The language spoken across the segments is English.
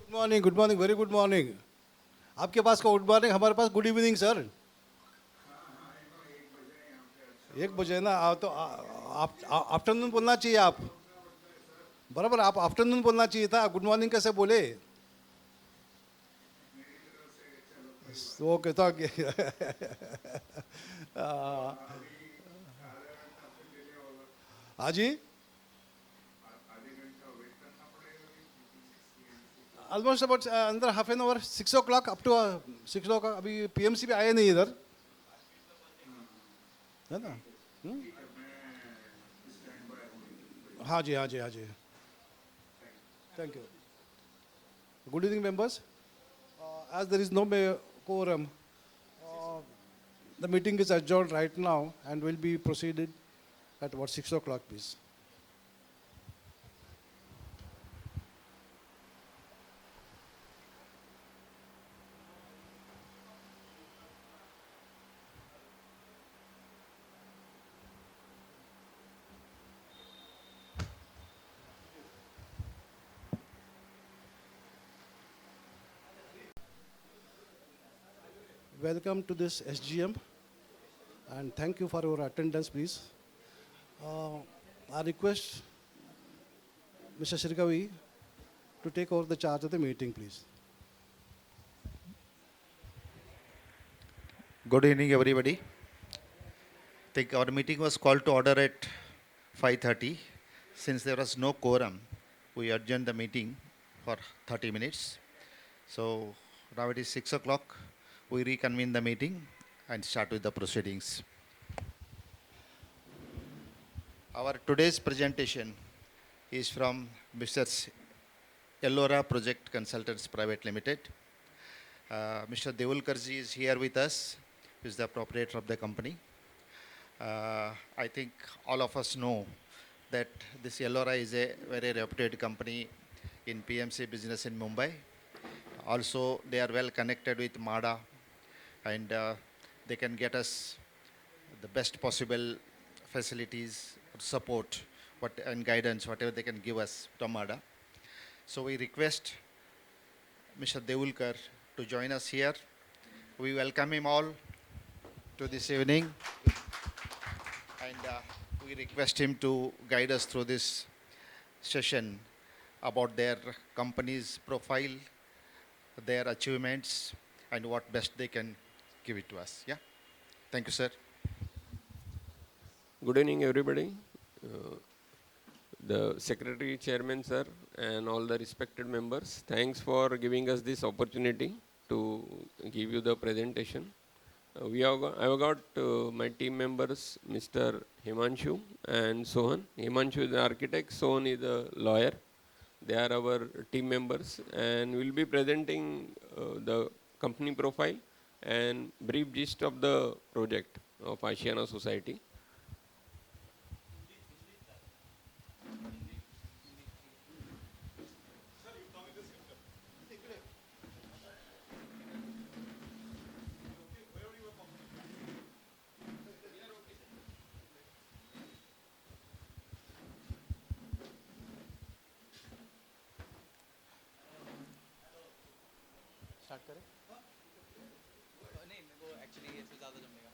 Good morning, very good morning. आपके पास का good morning, हमारे पास गुड इवनिंग सर. 1 बजे ना तो आप आफ्टरनून बोलना चाहिए आप. बराबर, आप आफ्टरनून बोलना चाहिए था. गुड मॉर्निंग कैसे बोले? ओके तो हाँ जी. ऑलमोस्ट अबाउट अंदर half an hour, 6 o'clock up to 6 o'clock. अभी पीएमसी भी आए नहीं इधर, है ना? हाँ जी, हाँ जी, हाँ जी. Thank you. Good evening members. As there is no quorum, the meeting is adjourned right now and will be proceeded at about 6 o'clock, please. Welcome to this SGM and thank you for your attendance, please. I request Mr. Shrikavi to take over the charge of the meeting, please. Good evening, everybody. I think our meeting was called to order at 5:30. Since there was no quorum, we adjourned the meeting for 30 minutes. So now it is 6 o'clock. We reconvene the meeting and start with the proceedings. Our today's presentation is from Mr. Ellora Project Consultants Private Limited. Mr. Devulkarji is here with us, who is the proprietor of the company. I think all of us know that this Ellora is a very reputed company in PMC business in Mumbai. Also, they are well connected with MADA, and they can get us the best possible facilities, support, and guidance, whatever they can give us from MADA. So we request Mr. Devulkar to join us here. We welcome him all to this evening, and we request him to guide us through this session about their company's profile, their achievements, and what best they can give it to us. Yeah. Thank you, sir. Good evening, everybody. The Secretary, Chairman, sir, and all the respected members, thanks for giving us this opportunity to give you the presentation. I have got my team members, Mr. Himanshu and Sohan. Himanshu is the architect, Sohan is the lawyer. They are our team members, and we'll be presenting the company profile and brief gist of the project of Ashiana Society. Start करें? नहीं, मेरे को actually ऐसे ज़्यादा जमेगा.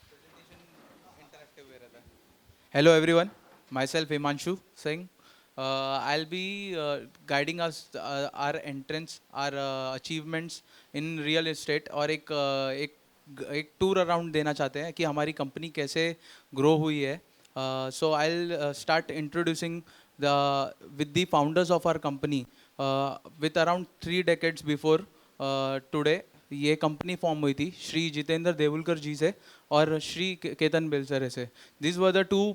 Presentation interactive वे रहता है. Hello everyone, myself Himanshu Singh. I'll be guiding us our entrance, our achievements in real estate और एक टूर अराउंड देना चाहते हैं कि हमारी कंपनी कैसे ग्रो हुई है. So I'll start introducing with the founders of our company. With around 3 decades before today, ये कंपनी फॉर्म हुई थी श्री जितेंद्र देवुलकर जी से और श्री केतन बेलसरे से. These were the two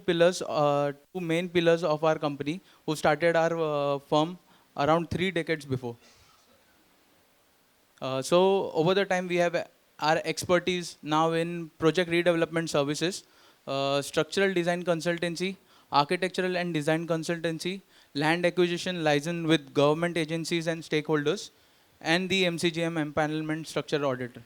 main pillars of our company who started our firm around 3 decades before. So over the time we have our expertise now in project redevelopment services, structural design consultancy, architectural and design consultancy, land acquisition liaison with government agencies and stakeholders, and the MCGM empanelment structure auditor.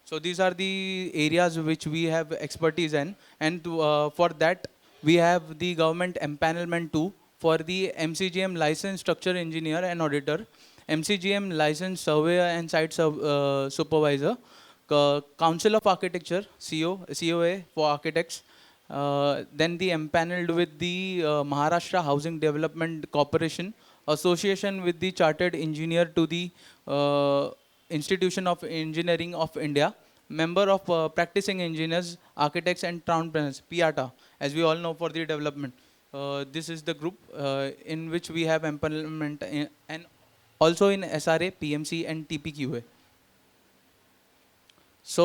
So these are the areas which we have expertise in, and for that we have the government empanelment too for the MCGM licensed structure engineer and auditor, MCGM licensed surveyor and site supervisor, Council of Architecture, COA for architects. Then the empaneled with the Maharashtra Housing Development Corporation, association with the Chartered Engineer to the Institution of Engineering of India, member of Practicing Engineers, Architects and Townplanners, PIATA, as we all know for the development. This is the group in which we have empanelment and also in SRA, PMC and TPQA. So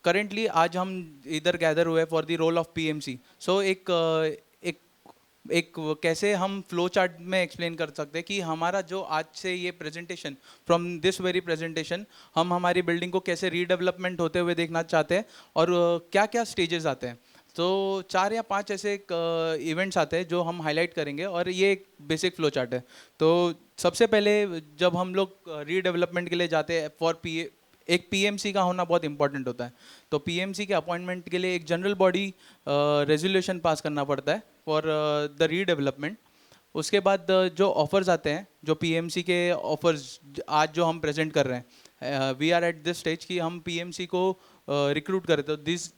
currently आज हम इधर gather हुए for the role of PMC. So एक कैसे हम flow chart में explain कर सकते हैं कि हमारा जो आज से ये presentation, from this very presentation हम हमारी बिल्डिंग को कैसे रीडेवलपमेंट होते हुए देखना चाहते हैं और क्या क्या स्टेजेस आते हैं. तो 4 या 5 ऐसे इवेंट्स आते हैं जो हम हाईलाइट करेंगे और ये एक बेसिक फ्लो चार्ट है. तो सबसे पहले जब हम लोग रीडेवलपमेंट के लिए जाते हैं एक पीएमसी का होना बहुत इंपॉर्टेंट होता है. तो पीएमसी के अपॉइंटमेंट के लिए एक जनरल बॉडी रेजोल्यूशन पास करना पड़ता है फॉर द रीडेवलपमेंट. उसके बाद जो ऑफर्स आते हैं, जो पीएमसी के ऑफर्स आज जो हम प्रेजेंट कर रहे हैं, we are at this stage कि हम पीएमसी को रिक्रूट करें. तो this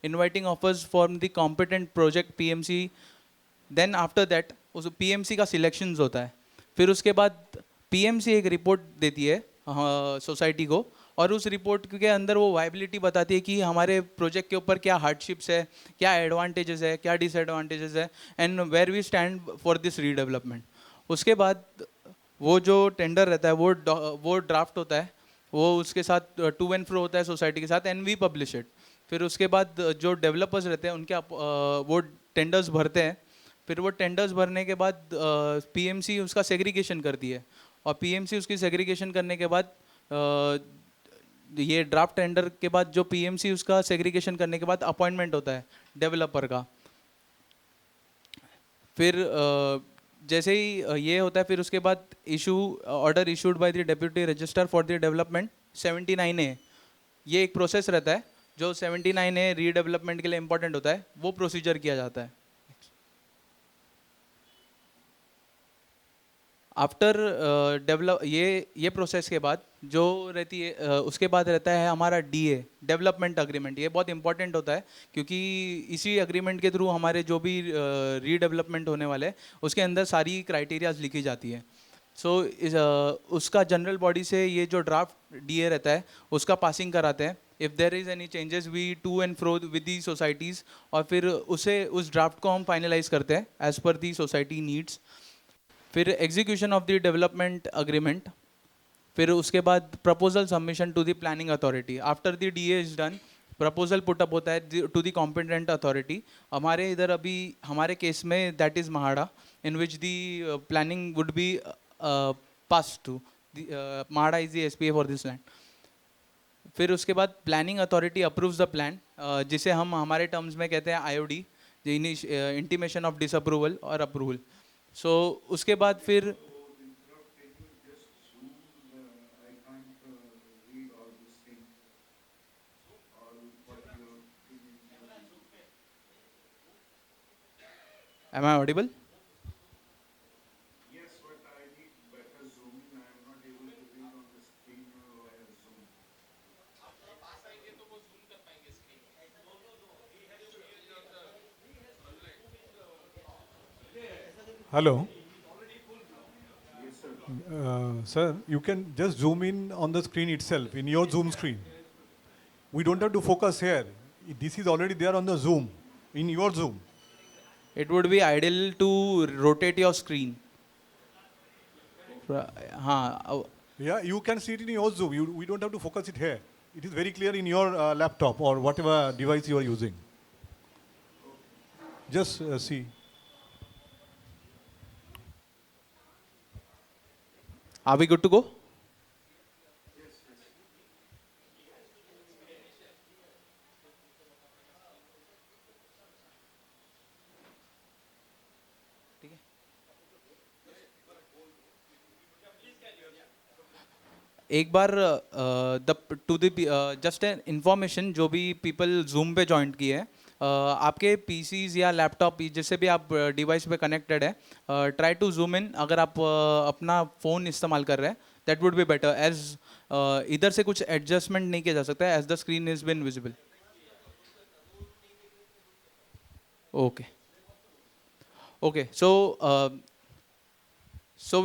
inviting offers for the competent project PMC. Then after that उस पीएमसी का सिलेक्शंस होता है. फिर उसके बाद पीएमसी एक रिपोर्ट देती है सोसाइटी को और उस रिपोर्ट के अंदर वो वायबिलिटी बताती है कि हमारे प्रोजेक्ट के ऊपर क्या हार्डशिप्स है, क्या एडवांटेजेस है, क्या डिसएडवांटेजेस है and where we stand for this redevelopment. उसके बाद वो जो टेंडर रहता है वो ड्राफ्ट होता है, वो उसके साथ टू एंड फ्रो होता है सोसाइटी के साथ एंड वी पब्लिश इट. फिर उसके बाद जो डेवलपर्स रहते हैं उनके वो टेंडर्स भरते हैं. फिर वो टेंडर्स भरने के बाद पीएमसी उसका सेग्रीगेशन करती है और पीएमसी उसकी सेग्रीगेशन करने के बाद ये ड्राफ्ट टेंडर के बाद जो पीएमसी उसका सेग्रीगेशन करने के बाद अपॉइंटमेंट होता है डेवलपर का. फिर जैसे ही ये होता है फिर उसके बाद order issued by the deputy registrar for the development 79A. ये एक प्रोसेस रहता है जो 79A रीडेवलपमेंट के लिए इंपॉर्टेंट होता है, वो प्रोसीजर किया जाता है. आफ्टर ये प्रोसेस के बाद जो रहती है उसके बाद रहता है हमारा DA, डेवलपमेंट अग्रीमेंट. ये बहुत इंपॉर्टेंट होता है क्योंकि इसी अग्रीमेंट के थ्रू हमारे जो भी रीडेवलपमेंट होने वाले हैं उसके अंदर सारी क्राइटेरियाज लिखी जाती है. सो उसका जनरल बॉडी से ये जो ड्राफ्ट DA रहता है उसका पासिंग कराते हैं. If there is any changes we to and fro with the societies और फिर उस ड्राफ्ट को हम फाइनलाइज करते हैं एज पर दी सोसाइटी नीड्स. फिर execution of the development agreement. फिर उसके बाद proposal submission to the planning authority. After the DA is done, proposal put up होता है टू द कॉम्पिटेंट अथॉरिटी. हमारे इधर अभी हमारे केस में that is MHADA, in which the planning would be pass to MHADA is the SPA for this land. फिर उसके बाद planning authority approves the plan, जिसे हम हमारे टर्म्स में कहते हैं IOD, इंटीमेशन ऑफ डिसअप्रूवल और अप्रूवल. सो उसके बाद फिर Am I audible? Yes, but I need better zooming. I am not able to read on the screen via Zoom. Hello. Yes, sir. Sir, you can just zoom in on the screen itself, in your Zoom screen. We don't have to focus here. This is already there on the Zoom, in your Zoom. it would be ideal to rotate your screen. हाँ, Yeah, you can see it in your Zoom. We don't have to focus it here. It is very clear in your laptop or whatever device you are using. Just see. are we good to go? एक बार just an information, जो भी people zoom पे join किए हैं, आपके PCs या laptop जिससे भी आप डिवाइस पे कनेक्टेड है, ट्राई टू जूम इन. अगर आप अपना फ़ोन इस्तेमाल कर रहे हैं that would be better, as इधर से कुछ adjustment नहीं किया जा सकता है, as the screen has been visible. Okay. Okay, so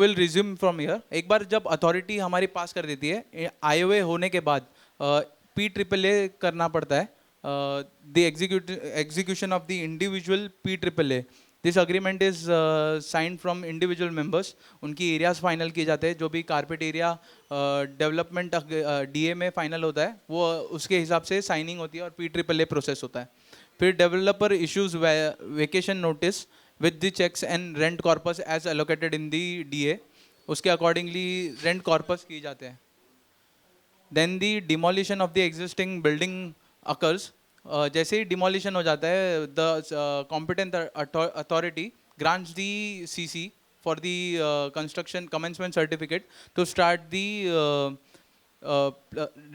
we'll resume from here. एक बार जब अथॉरिटी हमारी पास कर देती है, आईओए होने के बाद पी ट्रिपल ए करना पड़ता है. The execution of the individual P triple A, this agreement is signed from individual members. उनकी एरियाज फाइनल किए जाते हैं, जो भी कारपेट एरिया डेवलपमेंट डीए में फाइनल होता है वो उसके हिसाब से साइनिंग होती है और पी ट्रिपल ए प्रोसेस होता है. फिर developer issues vacation notice with the checks and rent corpus as allocated in the DA. उसके accordingly rent corpus किए जाते हैं. Then the demolition of the existing building occurs. जैसे ही demolition हो जाता है, the competent authority grants the CC for the construction commencement certificate to start the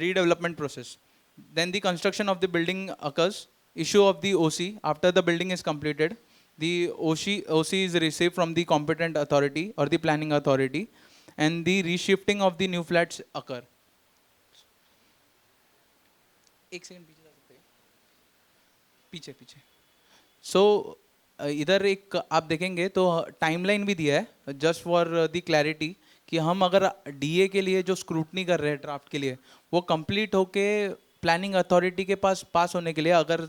redevelopment process. Then the construction of the building occurs. Issue of the OC after the building is completed. The OC is received from the competent authority or the planning authority, and the reshifting of the new flats occur. एक second पीछे जा सकते हैं, पीछे. So इधर एक आप देखेंगे तो टाइमलाइन भी दिया है जस्ट फॉर द क्लैरिटी कि हम अगर डीए के लिए जो स्क्रूटनी कर रहे हैं ड्राफ्ट के लिए, वो कंप्लीट होके प्लानिंग अथॉरिटी के पास होने के लिए अगर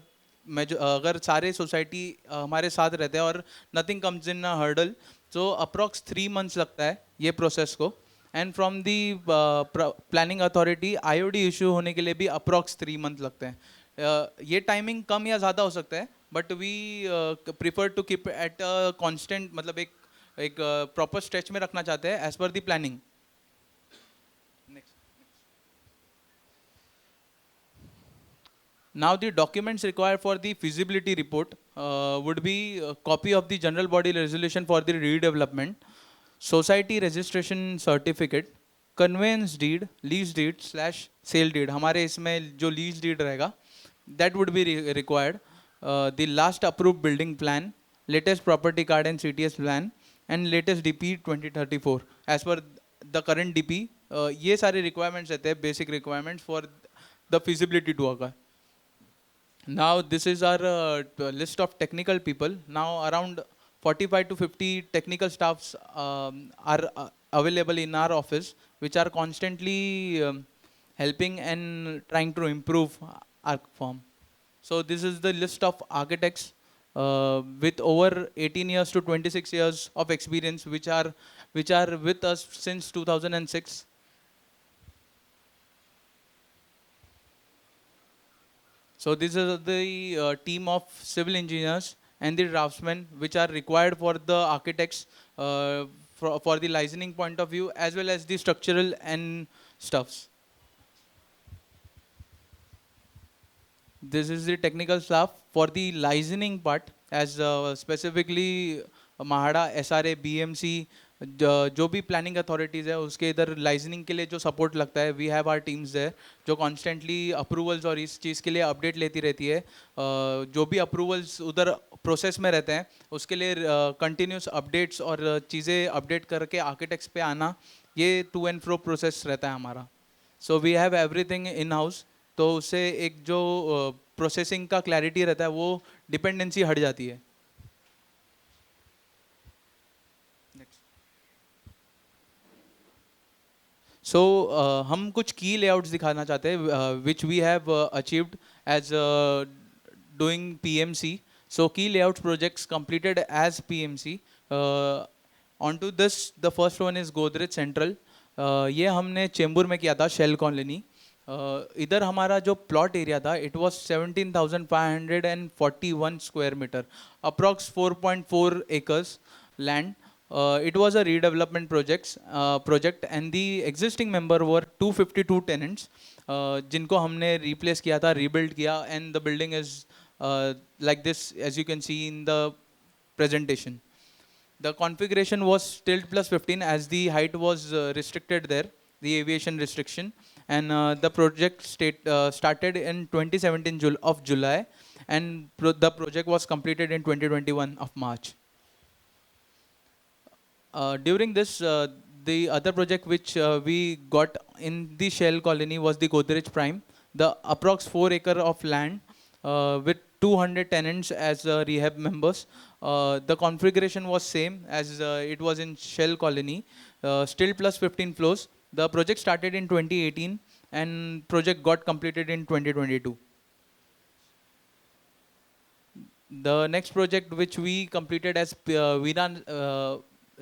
सारे सोसाइटी हमारे साथ रहते हैं और nothing comes in a hurdle, तो अप्रॉक्स 3 months लगता है ये प्रोसेस को. And from the planning authority IOD issue होने के लिए भी अप्रॉक्स 3 months लगते हैं. ये टाइमिंग कम या ज़्यादा हो सकता है, but we prefer to keep at a constant, मतलब एक प्रॉपर स्ट्रेच में रखना चाहते हैं एज पर the planning. Now the documents required for the feasibility report would be a copy of the general body resolution for the redevelopment, society registration certificate, conveyance deed, lease deed / sale deed. हमारे इसमें जो lease deed रहेगा, that would be required. The last approved building plan, latest property card and CTS plan, and latest DP 2034 as per the current DP. ये सारे requirements रहते हैं, basic requirements for the feasibility to occur. Now this is our list of technical people. Now around 45 to 50 technical staffs are available in our office, which are constantly helping and trying to improve our firm. So this is the list of architects with over 18 years to 26 years of experience, which are with us since 2006. So this is the team of civil engineers and the draftsmen which are required for the architects for the licensing point of view, as well as the structural and stuffs. This is the technical staff for the licensing part, as specifically MHADA, SRA, BMC, जो भी planning authorities है उसके इधर liaisoning के लिए जो support लगता है, वी हैव आवर टीम्स है जो कॉन्स्टेंटली अप्रूवल्स और इस चीज़ के लिए अपडेट लेती रहती है. जो भी अप्रूवल्स उधर प्रोसेस में रहते हैं उसके लिए कंटिन्यूस अपडेट्स और चीज़ें अपडेट करके आर्किटेक्ट्स पे आना, ये टू एंड फ्रो प्रोसेस रहता है हमारा. So we have everything in house, तो उससे एक जो प्रोसेसिंग का क्लैरिटी रहता है वो डिपेंडेंसी हट जाती है. So हम कुछ की लेआउट्स दिखाना चाहते हैं which we have achieved as doing PMC. So key layouts projects completed as PMC. Onto this, the first one is Godrej Central. ये हमने चेंबूर में किया था, शेल कॉलोनी. इधर हमारा जो प्लॉट एरिया था, it was 17,541 square metre, approx 4.4 acres land. It was a redevelopment project and the existing member were 252 tenants जिनको हमने replace किया था, rebuild किया, and the building is like this as you can see in the presentation. The configuration was tilt plus 15 as the height was restricted there, the aviation restriction, and the project started in 2017 of July, and the project was completed in 2021 of March. During this, The other project which we got in the Shell colony was the Godrej Prime. The approx 4 acre of land with 200 tenants as rehab members. The configuration was same as it was in Shell colony, still plus 15 floors. The project started in 2018 and project got completed in 2022. The next project which we completed as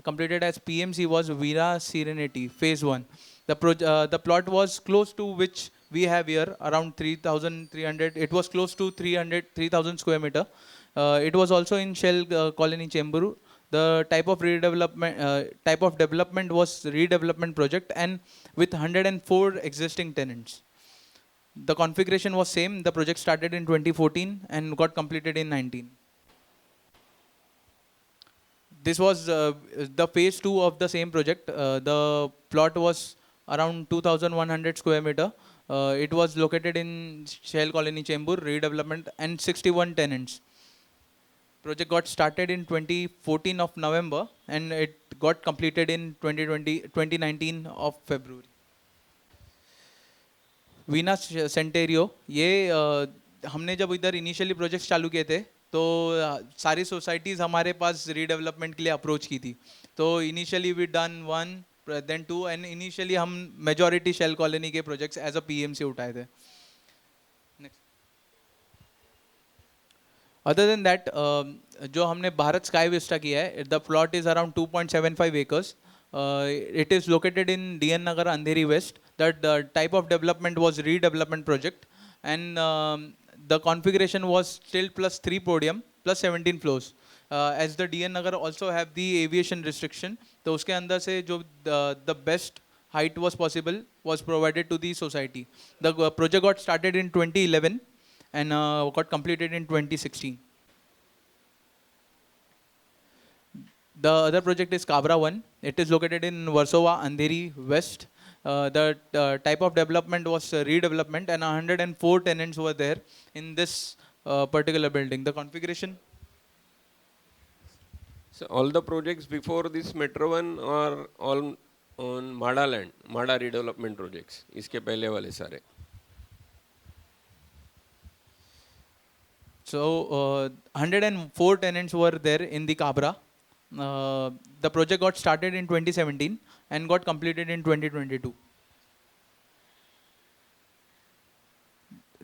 completed as PMC was Vira Serenity Phase 1. The plot was close to which we have here, around 3,300. It was close to 3,000 square meter. It was also in Shell Colony Chemburu. The type of development was redevelopment project and with 104 existing tenants. The configuration was same. The project started in 2014 and got completed in 19. This was the phase 2 of the same project. The plot was around 2,100 square meter. It was located in Shell Colony Chembur, redevelopment, and 61 tenants. Project got started in 2014 of November and it got completed in 2019 of February. Veena सेंटेरियो ये हमने जब इधर initially projects चालू किए थे तो सारी societies हमारे पास रीडेवलपमेंट के लिए अप्रोच की थी. तो initially we done 1 then 2 and initially हम मेजॉरिटी शेल कॉलोनी के प्रोजेक्ट्स एज अ पीएमसी उठाए थे. अदर देन दैट जो हमने भारत स्काई विस्टा किया है, the plot is around 2.75 acres. It is located in DN Nagar, Andheri West. That the type of development was redevelopment project, and the configuration was still plus 3 podium plus 17 floors. As the DN Nagar also have the aviation restriction, तो उसके अंदर से जो the best height was possible was provided to the society. The project got started in 2011 and got completed in 2016. The other project is Cabra 1. It is located in Versova, Andheri West. The type of development was redevelopment and 104 tenants were there in this particular building. The configuration? So all the projects before this Metro One are all on MADA land, MADA redevelopment projects. इसके पहले वाले सारे. So 104 tenants were there in the Cabra. The project got started in 2017 and got completed in 2022.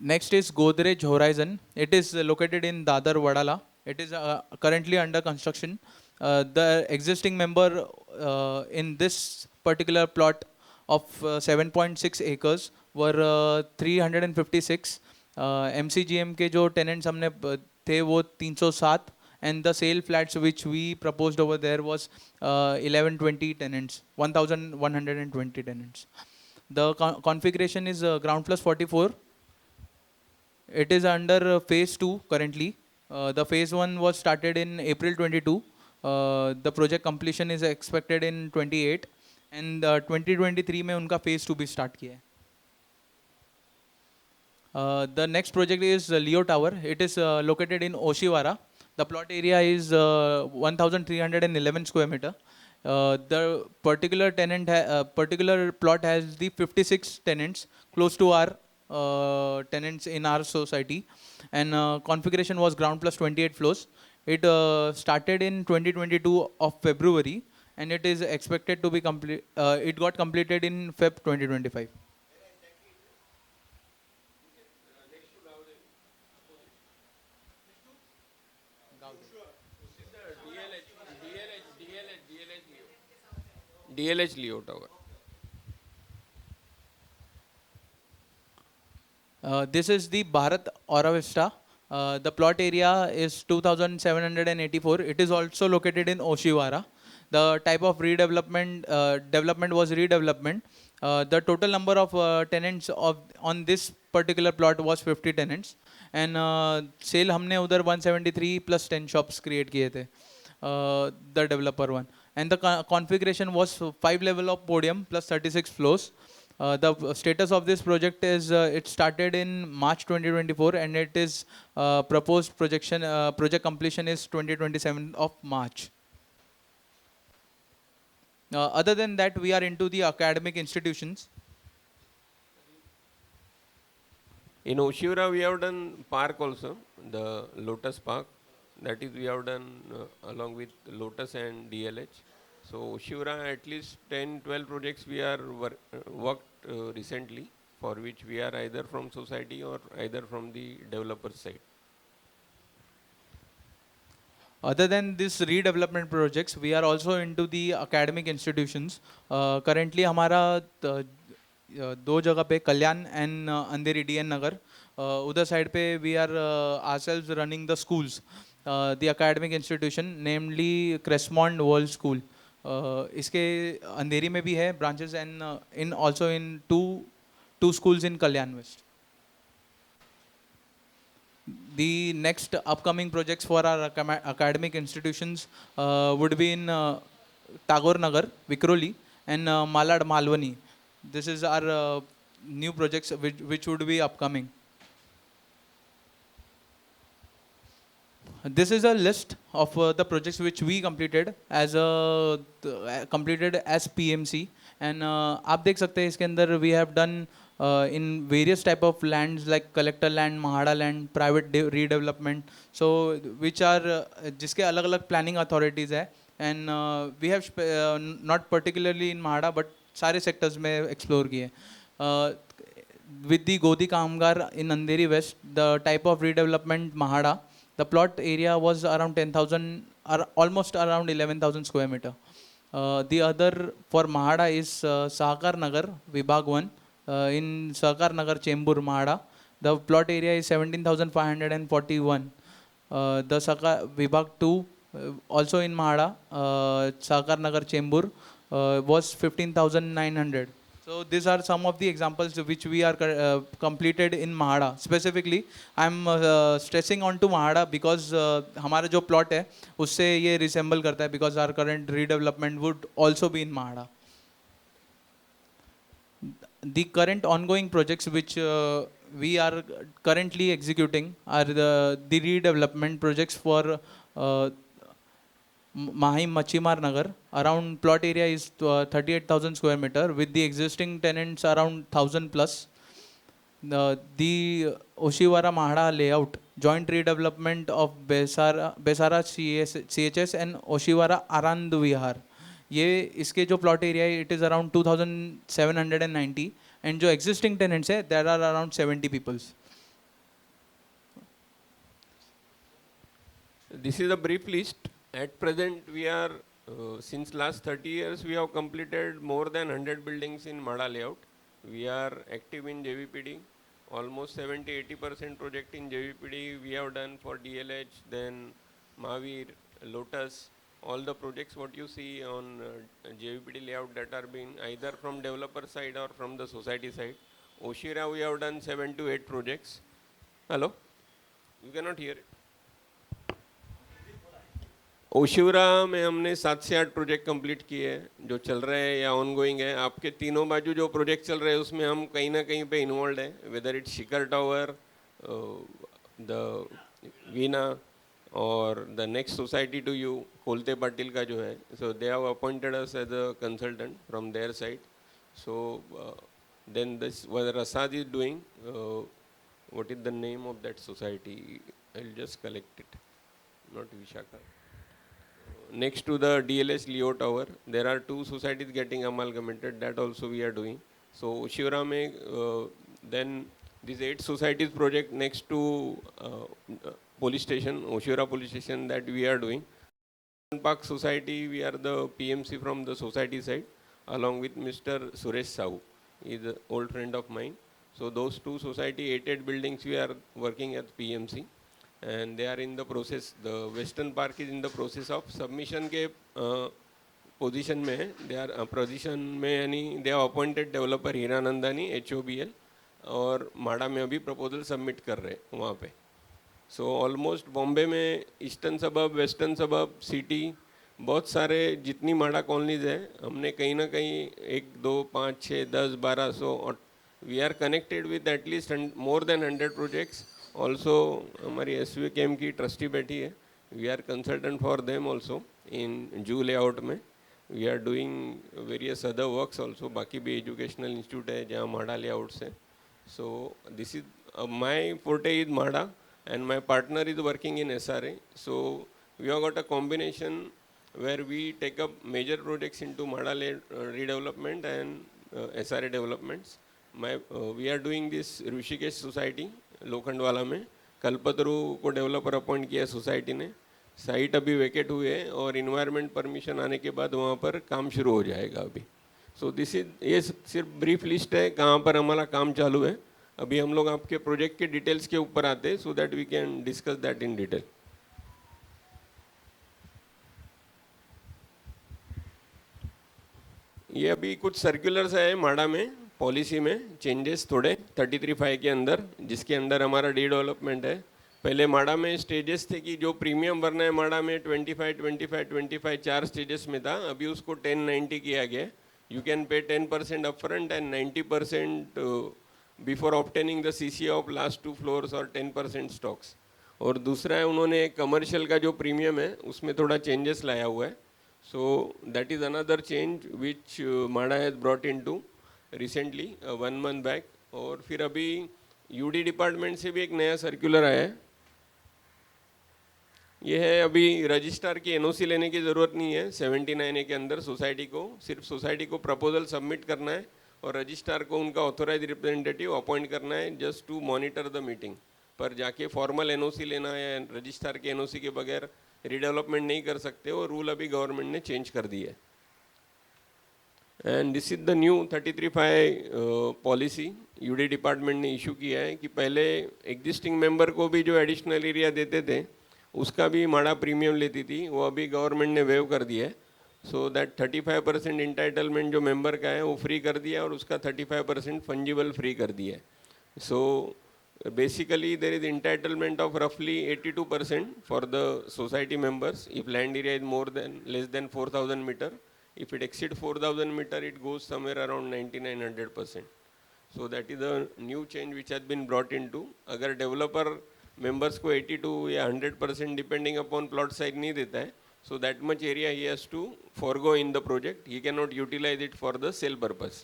Next is Godrej Horizon. It is located in Dadar, Vadala. It is currently under construction. The existing member in this particular plot of 7.6 acres were 356. MCGM के जो tenants हमने थे वो 307. And the sale flats which we proposed over there was 1120 tenants, 1120 tenants. The configuration is ground plus 44. It is under phase 2 currently. The phase 1 was started in April 22. The project completion is expected in 28 and 2023 में उनका phase 2 भी start किया है. The next project is Leo Tower. It is located in Oshiwara. The plot area is 1,311 square meter. The particular particular plot has the 56 tenants, close to our tenants in our society, and configuration was ground plus 28 floors. It started in 2022 of February, and it is expected to be complete. It got completed in Feb 2025. DLH Leo Tower. This is the Bharat Aura Vista. The plot area is 2,784. It is also located in Oshiwara. The type of redevelopment development was redevelopment. The total number of tenants on this particular plot was 50 tenants. And sale हमने उधर 173 plus 10 shops create किए थे. The developer one. And the configuration was 5 level of podium plus 36 floors. The status of this project is it started in March 2024 and it is proposed project completion is 2027 of March. Other than that, we are into the academic institutions. In Oshiura, we have done park also, the Lotus Park. That is, we have done along with Lotus and DLH. So Oshiura, at least 10, 12 projects we are worked recently, for which we are either from society or either from the developer side. Other than this redevelopment projects, we are also into the academic institutions. Currently, हमारा दो जगह पे कल्याण and Andheri DN नगर उधर side पे we are ourselves running the schools, the academic institution, namely Crestmont World School. इसके अंधेरी में भी है branches and in also in two schools in Kalyan West. The next upcoming projects for our academic institutions would be in Tagore Nagar, Vikroli, and Malad Malwani. This is our new projects which would be upcoming. This is a list of the projects which we completed as PMC, and आप देख सकते हैं इसके अंदर we have done in various type of lands like collector land, Mahada land, private redevelopment, so which are जिसके अलग अलग planning authorities है, and we have not particularly in Mahada but सारे sectors में explore किए. With the Godi Kamgar in Andheri West, the type of redevelopment Mahada, the plot area was around 10,000 or almost around 11,000 square meter. The other for Mahada is Sahakar Nagar, Vibhag 1. In Sahakar Nagar, Chembur, Mahada. The plot area is 17,541. The Vibhag 2, also in Mahada, Sahakar Nagar, Chembur, was 15,900. So these are some of the examples which we are completed in Mahada. Specifically, I'm stressing on to Mahada because हमारा जो plot है उससे ये resemble करता है, because our current redevelopment would also be in Mahada. The current ongoing projects which we are currently executing are the redevelopment projects for Mahim Machimar Nagar. Around plot area is 38,000 square meter with the existing tenants around 1,000 plus. The Oshiwara Mahada layout, joint redevelopment of Besara CHS and Oshiwara Arand Vihar. ये इसके जो plot area है it is around 2,790 and जो existing tenants है there are around 70 peoples. This is a brief list. At present, we are, since last 30 years, we have completed more than 100 buildings in Mahada layout. We are active in JVPD. Almost 70-80% project in JVPD we have done for DLH, then Mahavir, Lotus. All the projects what you see on JVPD layout that are being either from developer side or from the society side. Oshira we have done 7 to 8 projects. Hello? You cannot hear it. Oshiwara में हमने 7 से 8 project complete किए हैं जो चल रहे हैं या ऑन गोइंग है. आपके तीनों बाजू जो प्रोजेक्ट चल रहे हैं उसमें हम कहीं ना कहीं पे इन्वॉल्व हैं, whether it's Shikhar tower, the Veena और the next society to you Kolte Patil का जो है. So they have appointed us as a consultant from their side. So then this what रसाद is doing, what is the name of that society, I will just collect it, not Vishakha. Next to the DLS Leo Tower, there are 2 societies getting amalgamated. That also we are doing. So Shivra mein, then this 8 societies project next to police station, Oshira police station, that we are doing. Park Society, we are the PMC from the society side, along with Mr. Suresh Sahu. He is an old friend of mine. So those 2 society 8 buildings we are working at PMC. And they are in the process. The Western Park is in the process of submission के position में है. They are position में यानी they have appointed developer Hiranandani HOBL और माड़ा में अभी proposal submit कर रहे हैं वहाँ पे. So almost बॉम्बे में ईस्टर्न सबब, वेस्टर्न सबब, सिटी, बहुत सारे जितनी माड़ा कॉलोनीज है हमने कहीं ना कहीं 1, 2, 5, 6, 10, 1200 और we are connected with at least more than 100 projects. Also हमारी SVKM की ट्रस्टी बैठी है, we are consultant for them also in Juhu layout में. We are doing various other works also. बाकी भी एजुकेशनल इंस्टीट्यूट है जहाँ माडा लेआउट से. So this is my forte is MHADA and my partner is working in SRA. So we have got a combination where we take up major projects into Mada redevelopment and SRA developments. We are doing this Rishikesh society Lokhandwala में. कल्पतरु को developer appoint किया है society ने. Site अभी vacate हुए है और environment permission आने के बाद वहाँ पर काम शुरू हो जाएगा अभी. सो दिस इज, ये सिर्फ ब्रीफ लिस्ट है कहाँ पर हमारा काम चालू है. अभी हम लोग आपके प्रोजेक्ट के डिटेल्स के ऊपर आते हैं so that we can discuss that in detail. ये अभी कुछ सर्कुलर्स है माडा में, पॉलिसी में चेंजेस थोड़े 33(5) के अंदर, जिसके अंदर हमारा रीडेवलपमेंट है. पहले माडा में स्टेजेस थे कि जो प्रीमियम भरना है माडा में 25, 25, 25 4 स्टेजेस में था. अभी उसको 10-90 किया गया. You can pay 10% upfront and 90% before obtaining the CCA of last 2 floors और 10% स्टॉक्स. और दूसरा है उन्होंने कमर्शियल का जो प्रीमियम है उसमें थोड़ा चेंजेस लाया हुआ है. So that is another change which MHADA has brought in to recently 1 month back. और फिर अभी UD डिपार्टमेंट से भी एक नया सर्कुलर आया है. ये है अभी रजिस्ट्रार की NOC लेने की ज़रूरत नहीं है 79A के अंदर. सोसाइटी को सिर्फ सोसाइटी को प्रपोजल सबमिट करना है और रजिस्ट्रार को उनका ऑथोराइज रिप्रेजेंटेटिव अपॉइंट करना है just to monitor the meeting. पर जाके फॉर्मल NOC लेना है, रजिस्ट्रार के NOC के बगैर रीडेवलपमेंट नहीं कर सकते. वो रूल अभी गवर्नमेंट ने चेंज कर दिया है. And this is the new 33(5) policy UD department ने इशू किया है कि पहले एग्जिस्टिंग मेंबर को भी जो एडिशनल एरिया देते थे उसका भी माडा प्रीमियम लेती थी, वो अभी गवर्नमेंट ने वेव कर दिया है. सो दैट 35% इंटाइटलमेंट जो मेंबर का है वो फ्री कर दिया और उसका 35% फंजिबल फ्री कर दिया है. So basically there is entitlement of रफली 82% for the society members if land area is less than 4000 metre. If it exceed 4000 metre it goes somewhere around 99-100%. So that is a new change which has been brought in to. अगर developer members को 82 या 100% depending upon plot size नहीं देता है, so that much area he has to forego in the project. He cannot utilize it for the sale purpose.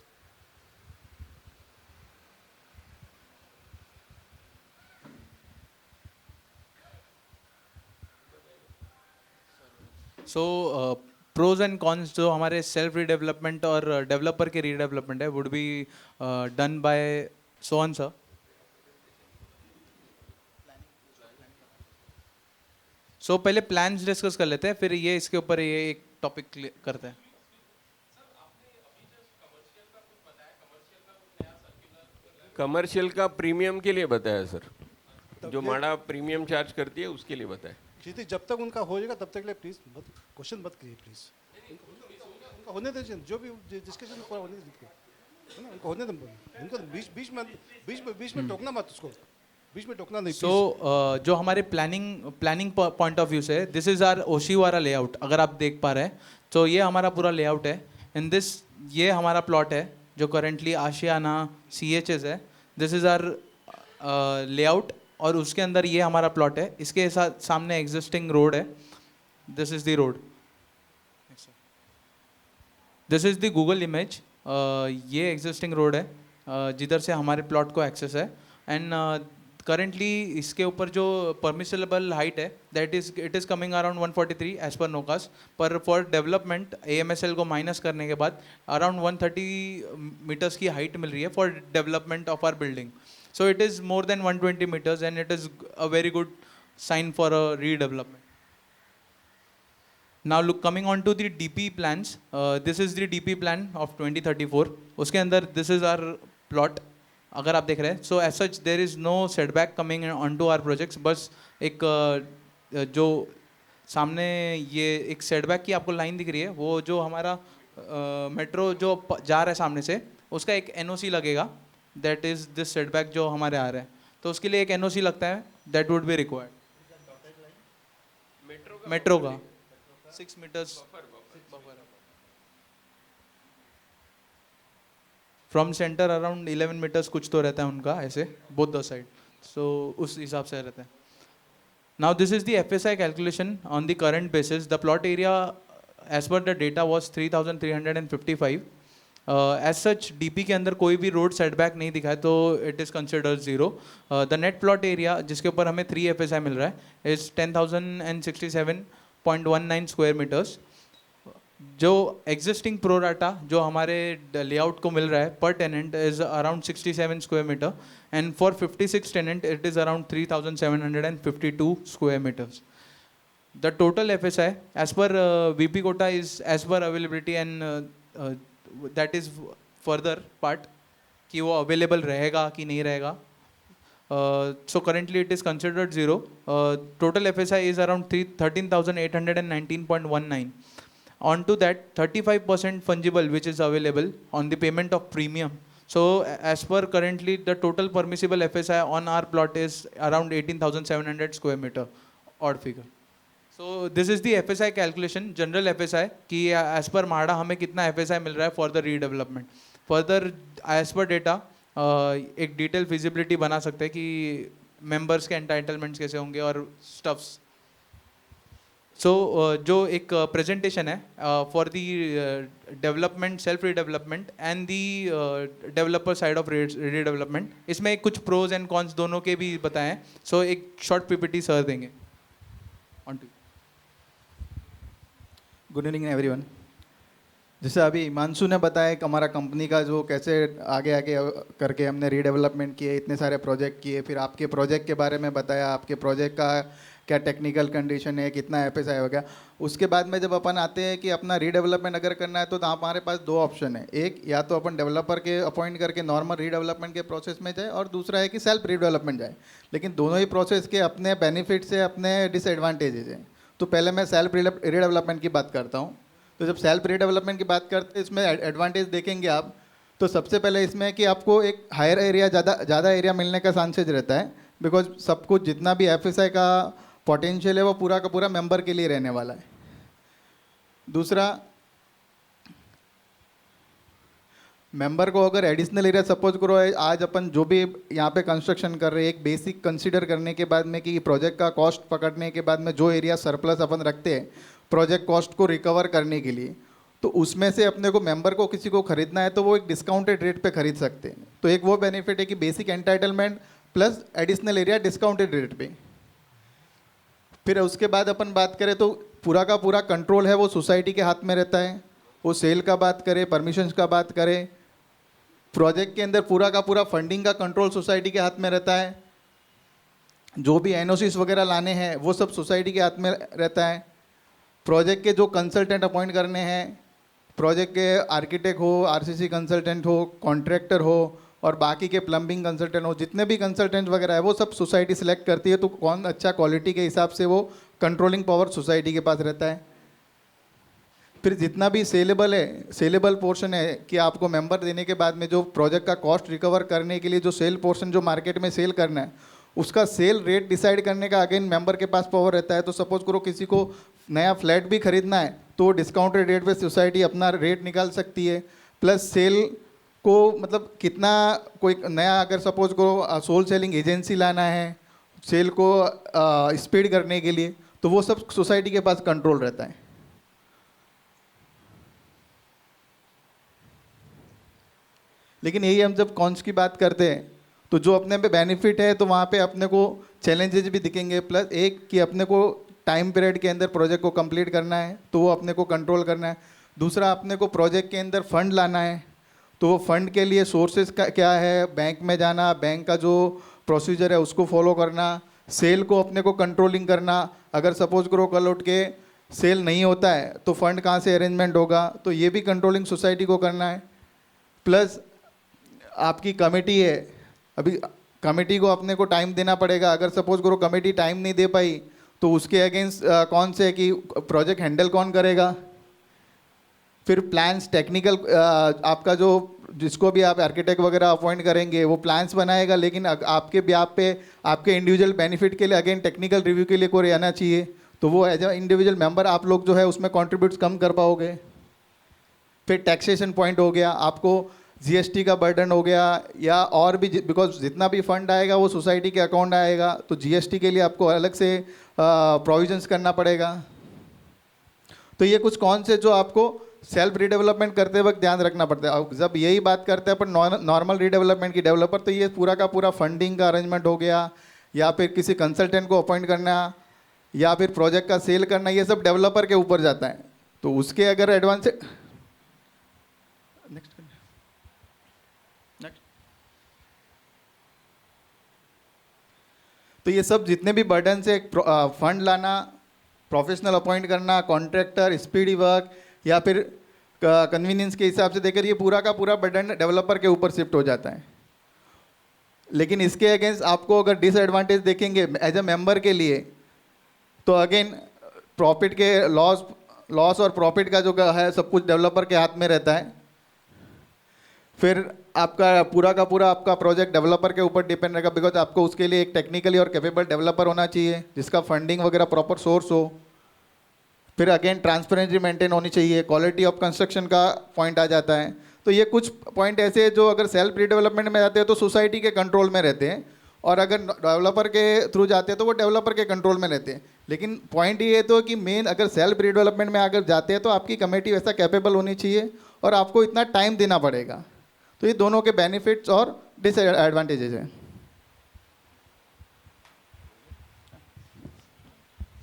So pros and cons जो हमारे self redevelopment और developer के redevelopment है would be done by Sohan sir. So पहले plans discuss कर लेते हैं, फिर ये इसके ऊपर ये एक टॉपिक करते हैं. कमर्शियल का प्रीमियम के लिए बताया सर, जो माडा प्रीमियम चार्ज करती है उसके लिए बताया. क्षितिज, जब तक उनका हो जाएगा तब तक के लिए प्लीज क्वेश्चन मत करिए प्लीज. उनका होने दीजिए, जो भी डिस्कशन पूरा होने दीजिए है ना. उनको होने दो, उनको बीच में टोकना मत, उसको बीच में टोकना नहीं. सो जो हमारे प्लानिंग पॉइंट ऑफ व्यू से this is our Oshiwara layout. अगर आप देख पा रहे हैं तो ये हमारा पूरा लेआउट है. इन दिस ये हमारा प्लॉट है जो करेंटली आशियाना CHS है. दिस इज आवर लेआउट और उसके अंदर ये हमारा प्लॉट है. इसके साथ सामने एग्जिस्टिंग रोड है. This is the road. This is the Google image. ये एग्जिस्टिंग रोड है जिधर से हमारे प्लॉट को एक्सेस है. एंड करेंटली इसके ऊपर जो परमिसेबल हाइट है that is it is coming around 143 as per NOCAS. पर फॉर डेवलपमेंट AMSL को माइनस करने के बाद अराउंड 130 मीटर्स की हाइट मिल रही है for development of our building. So it is more than 120 metres and it is a very good sign for a redevelopment. Now look, coming on to the DP plans, this is the DP plan of 2034. उसके अंदर this is our plot. अगर आप देख रहे हैं, so as such there is no setback coming onto our projects. बस एक जो सामने ये एक setback की आपको लाइन दिख रही है, वो जो हमारा मेट्रो जो जा रहा है सामने से, उसका एक NOC लगेगा. That is this setback जो हमारे आ रहे हैं, तो उसके लिए एक NOC लगता है. That would be required. Metro का 6 meters from centre around 11 meters कुछ तो रहता है उनका ऐसे बोथ द साइड. सो उस हिसाब से रहता है. Now this is the FSI calculation on the current basis. The plot area as per the data was 3,355. As such DP के अंदर कोई भी रोड सेटबैक नहीं दिखा है तो it is considered zero. The net plot area जिसके ऊपर हमें 3 FSI मिल रहा है इज़ 10,067.19 स्क्वायर मीटर्स. जो एग्जिस्टिंग प्रोराटा जो हमारे लेआउट को मिल रहा है per tenant is around 67 square metre and for 56 tenant it is around 3,752 square metres. The total FSI as per VP quota is as per availability and that is further part कि वो available रहेगा कि नहीं रहेगा. So currently it is considered zero. Total FSI is around 13,819.19. On to that 35% fungible which is available on the payment of premium. So as per currently the total permissible FSI on our plot is around 18,700 square meter odd figure. So this is the FSI calculation, general FSI कि as per MHADA हमें कितना FSI मिल रहा है for the redevelopment. Further as per data एक detailed feasibility बना सकते हैं कि members के entitlements कैसे होंगे और stuffs. So जो एक presentation है for the development, self redevelopment and the developer side of redevelopment. इसमें कुछ pros and cons दोनों के भी बताएं. So एक short PPT sir देंगे. On to. Good evening everyone. जैसे अभी हिमांशु ने बताया कि हमारा कंपनी का जो कैसे आगे आगे करके हमने रीडेवलपमेंट किए, इतने सारे प्रोजेक्ट किए, फिर आपके प्रोजेक्ट के बारे में बताया, आपके प्रोजेक्ट का क्या टेक्निकल कंडीशन है, कितना FSI हो गया. उसके बाद में जब अपन आते हैं कि अपना रीडेवलपमेंट अगर करना है तो हमारे पास दो ऑप्शन है. एक या तो अपन डेवलपर के अपॉइंट करके नॉर्मल रीडेवलपमेंट के प्रोसेस में जाए और दूसरा है कि सेल्फ रीडेवलपमेंट जाए. लेकिन दोनों ही प्रोसेस के अपने बेनिफिट्स है, अपने डिसएडवांटेजेस हैं. तो पहले मैं सेल्फ रीडेवलपमेंट की बात करता हूँ. तो जब सेल्फ रीडेवलपमेंट की बात करते हैं इसमें एडवांटेज देखेंगे आप तो सबसे पहले इसमें कि आपको एक हायर एरिया ज़्यादा एरिया मिलने का चांसेज रहता है. बिकॉज सब कुछ जितना भी FSI का पोटेंशियल है वो पूरा का पूरा मेंबर के लिए रहने वाला है. दूसरा, मेंबर को अगर एडिशनल एरिया सपोज करो आज अपन जो भी यहाँ पे कंस्ट्रक्शन कर रहे हैं, एक बेसिक कंसीडर करने के बाद में कि प्रोजेक्ट का कॉस्ट पकड़ने के बाद में जो एरिया सरप्लस अपन रखते हैं प्रोजेक्ट कॉस्ट को रिकवर करने के लिए, तो उसमें से अपने को मेंबर को किसी को खरीदना है तो वो एक डिस्काउंटेड रेट पे खरीद सकते हैं. तो एक वो बेनिफिट है कि basic entitlement plus additional area discounted rate पे. फिर उसके बाद अपन बात करें तो पूरा का पूरा कंट्रोल है वो सोसाइटी के हाथ में रहता है. वो सेल का बात करें, परमिशंस का बात करें, प्रोजेक्ट के अंदर पूरा का पूरा फंडिंग का कंट्रोल सोसाइटी के हाथ में रहता है. जो भी NOCs वगैरह लाने हैं वो सब सोसाइटी के हाथ में रहता है. प्रोजेक्ट के जो कंसल्टेंट अपॉइंट करने हैं, प्रोजेक्ट के आर्किटेक्ट हो, RCC कंसल्टेंट हो, कॉन्ट्रैक्टर हो और बाकी के प्लम्बिंग कंसल्टेंट हो, जितने भी कंसल्टेंट वगैरह है वो सब सोसाइटी सिलेक्ट करती है. तो कौन अच्छा क्वालिटी के हिसाब से वो कंट्रोलिंग पावर सोसाइटी के पास रहता है. फिर जितना भी सेलेबल पोर्शन है कि आपको मेंबर देने के बाद में जो प्रोजेक्ट का कॉस्ट रिकवर करने के लिए जो सेल पोर्शन जो मार्केट में सेल करना है उसका सेल रेट डिसाइड करने का अगेन मेंबर के पास पावर रहता है. तो सपोज करो किसी को नया फ्लैट भी खरीदना है तो डिस्काउंटेड रेट पे सोसाइटी अपना रेट निकाल सकती है. प्लस सेल को मतलब कितना कोई नया अगर सपोज करो सोल सेलिंग एजेंसी लाना है सेल को स्पीड करने के लिए तो वो सब सोसाइटी के पास कंट्रोल रहता है. लेकिन यही हम जब कॉन्स की बात करते हैं तो जो अपने पे बेनिफिट है तो वहाँ पे अपने को चैलेंजेस भी दिखेंगे. प्लस एक कि अपने को टाइम पीरियड के अंदर प्रोजेक्ट को कंप्लीट करना है तो वो अपने को कंट्रोल करना है. दूसरा, अपने को प्रोजेक्ट के अंदर फंड लाना है तो वो फंड के लिए सोर्सेज का क्या है, बैंक में जाना, बैंक का जो प्रोसीजर है उसको फॉलो करना, सेल को अपने को कंट्रोलिंग करना. अगर सपोज करो कल उठ के सेल नहीं होता है तो फंड कहाँ से अरेंजमेंट होगा, तो ये भी कंट्रोलिंग सोसाइटी को करना है. प्लस आपकी कमेटी है, अभी कमेटी को अपने को टाइम देना पड़ेगा. अगर सपोज करो कमेटी टाइम नहीं दे पाई तो उसके अगेंस्ट कौन से कि प्रोजेक्ट हैंडल कौन करेगा. फिर प्लान्स टेक्निकल आपका जो जिसको भी आप आर्किटेक्ट वगैरह अपॉइंट करेंगे वो प्लान्स बनाएगा, लेकिन आपके ब्याह पे आपके इंडिविजुअल बेनिफिट के लिए अगेन टेक्निकल रिव्यू के लिए कोई रहना चाहिए. तो वो एज अ इंडिविजुअल मेंबर आप लोग जो है उसमें कॉन्ट्रीब्यूट कम कर पाओगे. फिर टैक्सेशन पॉइंट हो गया, आपको GST का बर्डन हो गया या और भी, बिकॉज जितना भी फंड आएगा वो सोसाइटी के अकाउंट आएगा तो GST के लिए आपको अलग से प्रोविजंस करना पड़ेगा. तो ये कुछ कौन से जो आपको सेल्फ रीडेवलपमेंट करते वक्त ध्यान रखना पड़ता है। अब जब यही बात करते हैं अपन नॉर्मल रीडेवलपमेंट की डेवलपर, तो ये पूरा का पूरा फंडिंग का अरेंजमेंट हो गया, या फिर किसी कंसल्टेंट को अपॉइंट करना, या फिर प्रोजेक्ट का सेल करना, ये सब डेवलपर के ऊपर जाता है। तो उसके अगर एडवांस नेक्स्ट तो ये सब जितने भी बर्डन से फंड लाना, प्रोफेशनल अपॉइंट करना, कॉन्ट्रैक्टर, स्पीडी वर्क, या फिर कन्वीनियंस के हिसाब से देकर ये पूरा का पूरा बर्डन डेवलपर के ऊपर शिफ्ट हो जाता है। लेकिन इसके अगेंस्ट आपको अगर डिसएडवांटेज देखेंगे एज ए मेंबर के लिए, तो अगेन प्रॉफिट के लॉस और प्रॉफिट का जो है सब कुछ डेवलपर के हाथ में रहता है। फिर आपका पूरा का पूरा आपका प्रोजेक्ट डेवलपर के ऊपर डिपेंड रहेगा, बिकॉज आपको उसके लिए एक टेक्निकली और कैपेबल डेवलपर होना चाहिए जिसका फंडिंग वगैरह प्रॉपर सोर्स हो। फिर अगेन ट्रांसपेरेंसी मेंटेन होनी चाहिए, क्वालिटी ऑफ कंस्ट्रक्शन का पॉइंट आ जाता है। तो ये कुछ पॉइंट ऐसे हैं जो अगर सेल्फ रीडेवलपमेंट में जाते हैं तो सोसाइटी के कंट्रोल में रहते हैं, और अगर डेवलपर के थ्रू जाते हैं तो वो डेवलपर के कंट्रोल में रहते हैं। लेकिन पॉइंट ये तो कि मेन अगर सेल्फ रीडेवलपमेंट में अगर जाते हैं तो आपकी कमेटी वैसा कैपेबल होनी चाहिए और आपको इतना टाइम देना पड़ेगा। तो ये दोनों के बेनिफिट्स और डिसएडवांटेजेस हैं।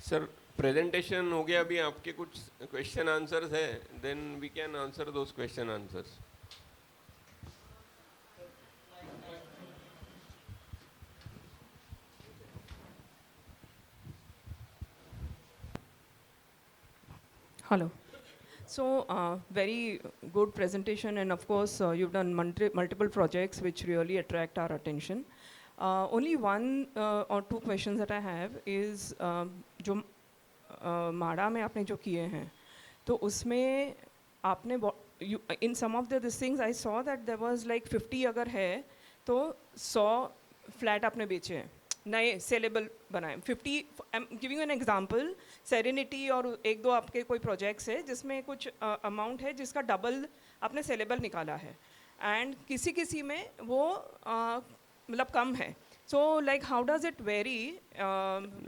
सर प्रेजेंटेशन हो गया, अभी आपके कुछ क्वेश्चन आंसर्स है, then we can answer those question answers. Hello. So, very good presentation, and of course, you've done multiple projects which really attract our attention. Only one or two questions that I have is, जो माड़ा में आपने जो किए हैं, तो उसमें आपने in some of the things I saw that there was like 50 अगर है, तो 100 फ्लैट आपने बेचे हैं, नए सेलेबल बनाए 50। I am giving an example, serenity और एक दो आपके कोई प्रोजेक्ट्स है जिसमें कुछ अमाउंट है जिसका डबल आपने सेलेबल निकाला है, एंड किसी किसी में वो मतलब कम है। So, like, how does it vary?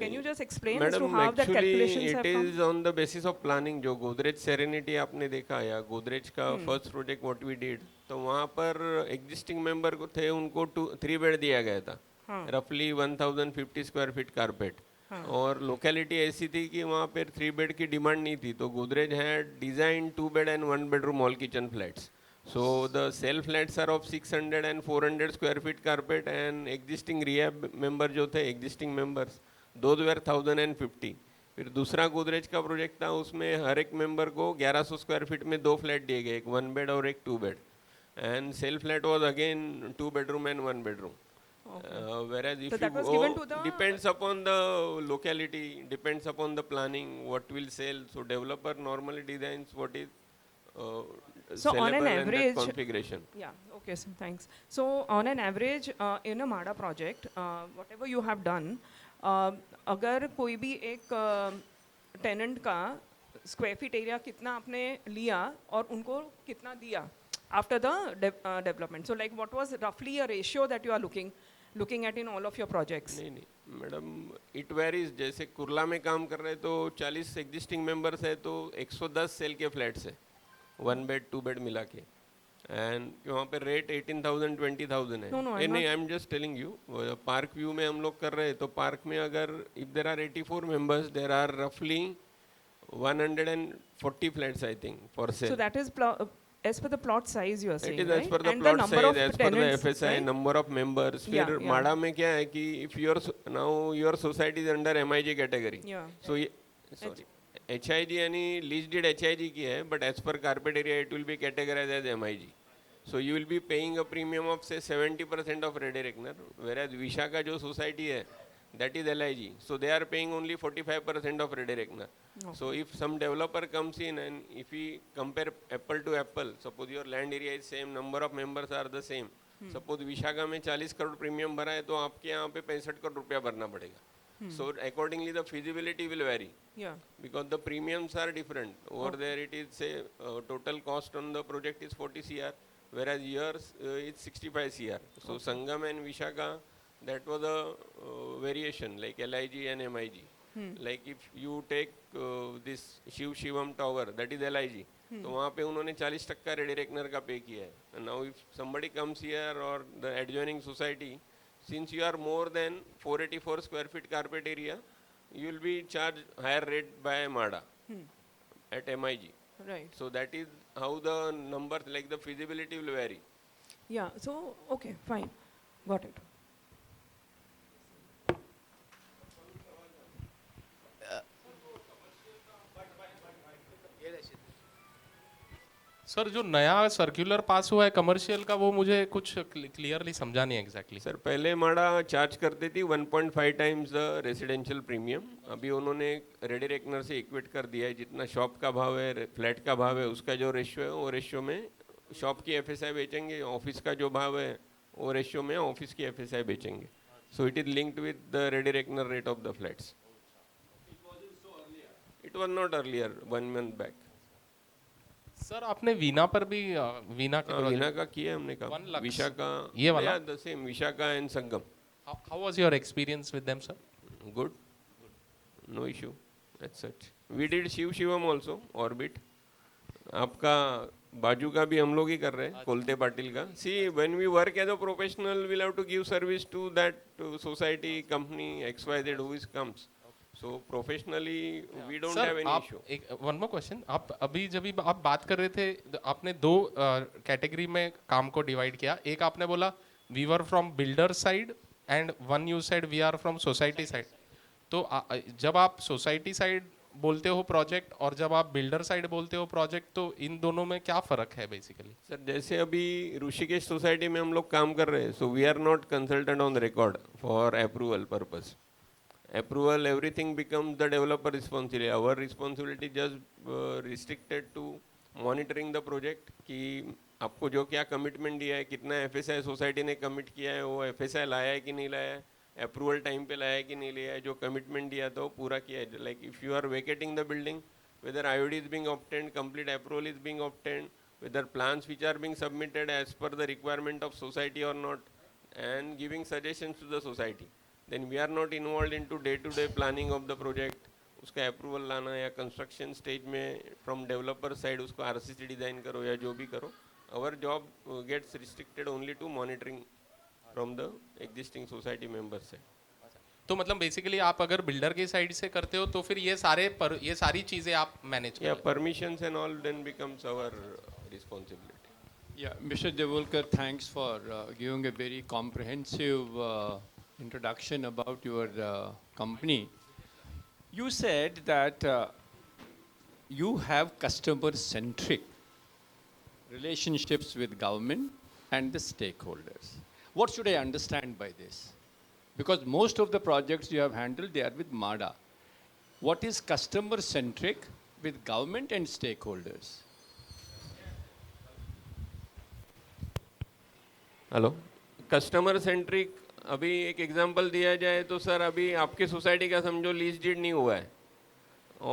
Can you just explain as to madam how the calculations actually have it come? Is on the basis of planning. जो गोदरेज सेरेनिटी आपने देखा या गोदरेज का first project what we did, तो वहाँ पर existing member को थे, उनको 3 बेड दिया गया था, रफली 1050 स्क्वायर फीट कारपेट, और लोकेलिटी ऐसी थी कि वहाँ पर 3 बेड की डिमांड नहीं थी, तो Godrej had design 2 bed and 1 bedroom all kitchen flats. So the cell flats are of 600 and 400 square feet carpet, and existing rehab member जो थे existing members, those were 1050. फिर दूसरा गोदरेज का प्रोजेक्ट था, उसमें हर एक मेंबर को 1100 स्क्वायर फीट में 2 फ्लैट दिए गए, एक 1 बेड और एक 2 bed, and sale flat was again 2 bedroom and 1 bedroom. Whereas if So that you was go, given to the- depends upon the locality, depends upon the planning, what will sell. So developer normally designs what is So on an sellable and that average- configuration. Yeah, okay, so thanks. So on an average, in a MADA project, whatever you have done, अगर कोई भी एक tenant का square feet area कितना आपने लिया और उनको कितना दिया after the development, so like what was रफली a ratio that you are looking at in all of your projects? नहीं मैडम, इट वेरीज. जैसे कुर्ला में काम कर रहे तो 40 एग्जिस्टिंग मेंबर्स है तो 110 सेल के फ्लैट्स है, 1 बेड 2 बेड मिला के, एंड वहाँ पे रेट 18,000 20,000 है. No, no, I'm नहीं, not- I am just telling you. Park view में हम लोग कर रहे हैं तो पार्क में अगर if there are 84 members, there are रफली 140 flats I think for So sale. that is as per the plot size you are saying, It is right? as per the And plot number size, of as per the tenants, FSI, right? number of members. Yeah, फिर yeah. माड़ा में क्या है कि if now your society is under MIG category. Yeah. So sorry, HIG यानी lease deed HIG की है, but as per carpet area it will be categorized as MIG. So you will be paying a premium of say 70% of ready reckoner, whereas Vishaka जो society है, that is LIG. So they are paying only 45% of ready reckoner. So if some developer comes in and if we compare apple to apple, suppose your land area is same, number of members are the same. Suppose Vishakha में 40 crore premium भरा है तो आपके यहाँ पे 65 करोड़ रुपया भरना पड़ेगा. So accordingly the feasibility will vary Yeah. because the premiums are different. Over there it is say total cost on the project is 40 CR, whereas yours is 65 CR. So Sangam and Vishaka, that was a variation like LIG and MIG. Like if you take this Shiv Shivam tower, that is LIG, तो वहाँ पे उन्होंने 40% ready reckoner का पे किया है. And now if somebody comes here or the adjoining society, since you are more than 484 square feet carpet area, you will be charged higher rate by MADA at MIG. Right. So that is how the number, like the feasibility will vary. Yeah. So okay, fine, got it. Sir जो नया circular पास हुआ है commercial का वो मुझे कुछ clearly समझा नहीं एग्जैक्टली सर पहले माड़ा चार्ज करती थी 1.5 टाइम्स द रेसिडेंशियल प्रीमियम. अभी उन्होंने रेडी रेकनर से इक्वेट कर दिया है. जितना शॉप का भाव है, फ्लैट का भाव है, उसका जो रेशियो है वो रेशियो में शॉप की एफएसआई बेचेंगे. ऑफिस का जो भाव है वो रेशियो में ऑफिस की एफएसआई बेचेंगे. So it is linked with the ready reckoner rate of the flats. It was not earlier 1 month back. Sir आपने वीना पर भी वीना के वीना का किया हमने काम. 1 लाख विशाखा ये वाला the same Vishakha and Sangam. How was your experience with them sir? Good. No issue. That's such. We did Shiv Shivam also, Orbit. आपका बाजू का भी हम लोग ही कर रहे हैं, कोलते पाटिल का. See, when we work as a professional, we'll have to give service to that society, company, XYZ who is comes. So professionally, we don't have any आप issue. एक वन मोर क्वेश्चन. आप अभी जब भी आप बात कर रहे थे आपने दो कैटेगरी में काम को डिवाइड किया. एक आपने बोला we were from builder side and one you side we are from society side. तो जब आप सोसाइटी साइड बोलते हो प्रोजेक्ट और जब आप बिल्डर साइड बोलते हो प्रोजेक्ट, तो इन दोनों में क्या फ़र्क है बेसिकली? सर जैसे अभी ऋषिकेश सोसाइटी में हम लोग काम कर रहे हैं, so we are not consultant on record for approval purpose. Approval, everything becomes the developer responsibility. Our responsibility just restricted to monitoring the project कि आपको जो क्या कमिटमेंट दिया है, कितना एफएसआई सोसाइटी ने कमिट किया है, वो एफएसआई लाया है कि नहीं लाया है, अप्रूवल टाइम पे लाया है कि नहीं लिया है, जो कमिटमेंट दिया था वो पूरा किया है. Like if you are vacating the building, whether IOD is being obtained, complete approval is being obtained, whether plans which are being submitted as per the requirement of society or not, and giving suggestions to the society. Then we are not involved into day-to-day planning of the project. उसका approval लाना या construction stage में from developer side उसको RCC design करो या जो भी करो. Our job gets restricted only to monitoring from the existing society members से. तो मतलब बेसिकली आप अगर बिल्डर की साइड से करते हो तो फिर ये सारी चीज़ें आप मैनेज या permissions and all then becomes our responsibility. Yeah, Mr. Devulkar, thanks for giving a very comprehensive introduction about your company. You said that you have customer-centric relationships with government and the stakeholders. What should I understand by this? Because most of the projects you have handled, they are with MADA. What is customer-centric with government and stakeholders? Hello. Customer centric अभी एक example दिया जाए तो sir अभी आपके society का समझो lease deed नहीं हुआ है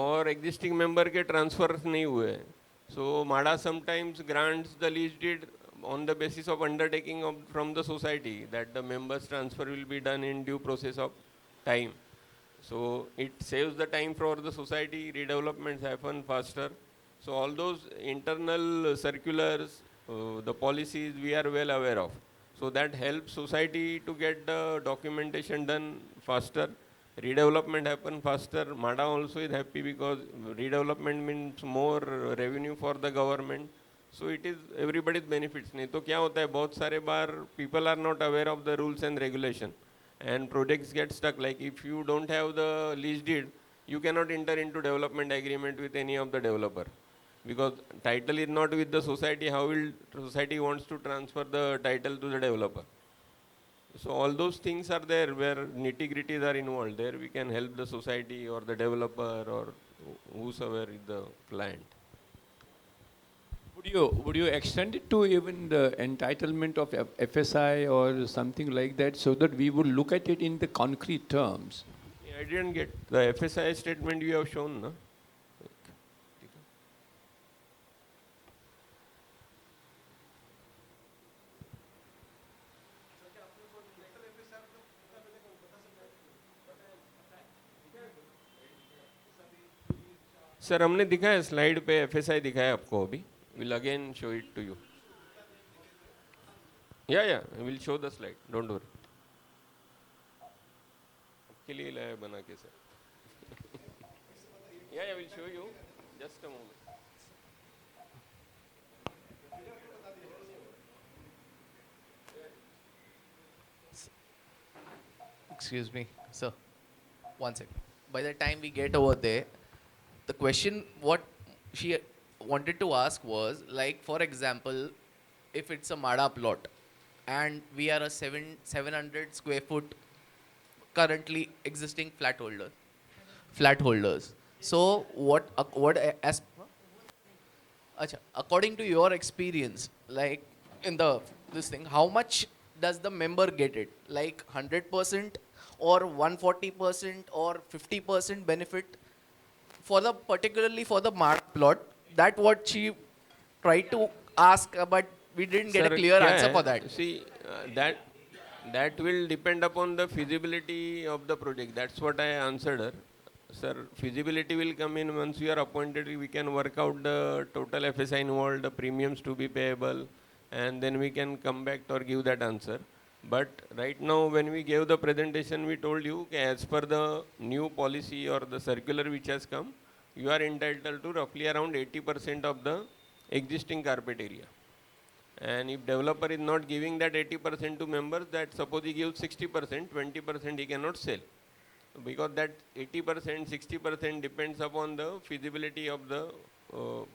और एग्जिस्टिंग मेंबर के ट्रांसफर नहीं हुए हैं. So MHADA sometimes grants the lease deed on the basis of undertaking from the society that the members transfer will be done in due process of time. So it saves the time for the society, redevelopments happen faster. So all those internal circulars, the policies we are well aware of. So that helps society to get the documentation done faster. Redevelopment happen faster. MADA also is happy because redevelopment means more revenue for the government. So it is everybody's benefits. नहीं तो क्या होता है बहुत सारे बार people are not aware of the rules and regulation and projects get stuck. Like if you don't have the lease deed, you cannot enter into development agreement with any of the developer because title is not with the society. How will society wants to transfer the title to the developer? So all those things are there where nitty-gritties are involved. There we can help the society or the developer or whosoever is the client. Would you extend it to even the entitlement of FSI or something like that so that we would look at it in the concrete terms? I didn't get the FSI statement you have shown, no? Sir हमने दिखाया slide पे FSI दिखाया आपको अभी. We'll again show it to you. Yeah, we'll show the slide. Don't worry. आपके लिए लाया बना के sir. Yeah, we'll show you. Just a moment. Excuse me, sir. One second. By the time we get over there, the question what she wanted to ask was like, for example, if it's a MADA plot and we are a 700 square foot currently existing flat holders. So as Acha, according to your experience, like in this thing, how much does the member get it? Like 100% or 140% or 50% benefit for the particularly for the mark plot? That what she tried to ask, but we didn't get Sir, a clear क्या answer है, for that. See, that will depend upon the feasibility of the project. That's what I answered her. Sir, feasibility will come in once we are appointed. We can work out the total FSI involved, the premiums to be payable, and then we can come back or give that answer. But right now, when we gave the presentation, we told you as per the new policy or the circular which has come, you are entitled to roughly around 80% of the existing carpet area. And if developer is not giving that 80% to members, that suppose he gives 60%, 20% he cannot sell. Because that 80%, 60% depends upon the feasibility of the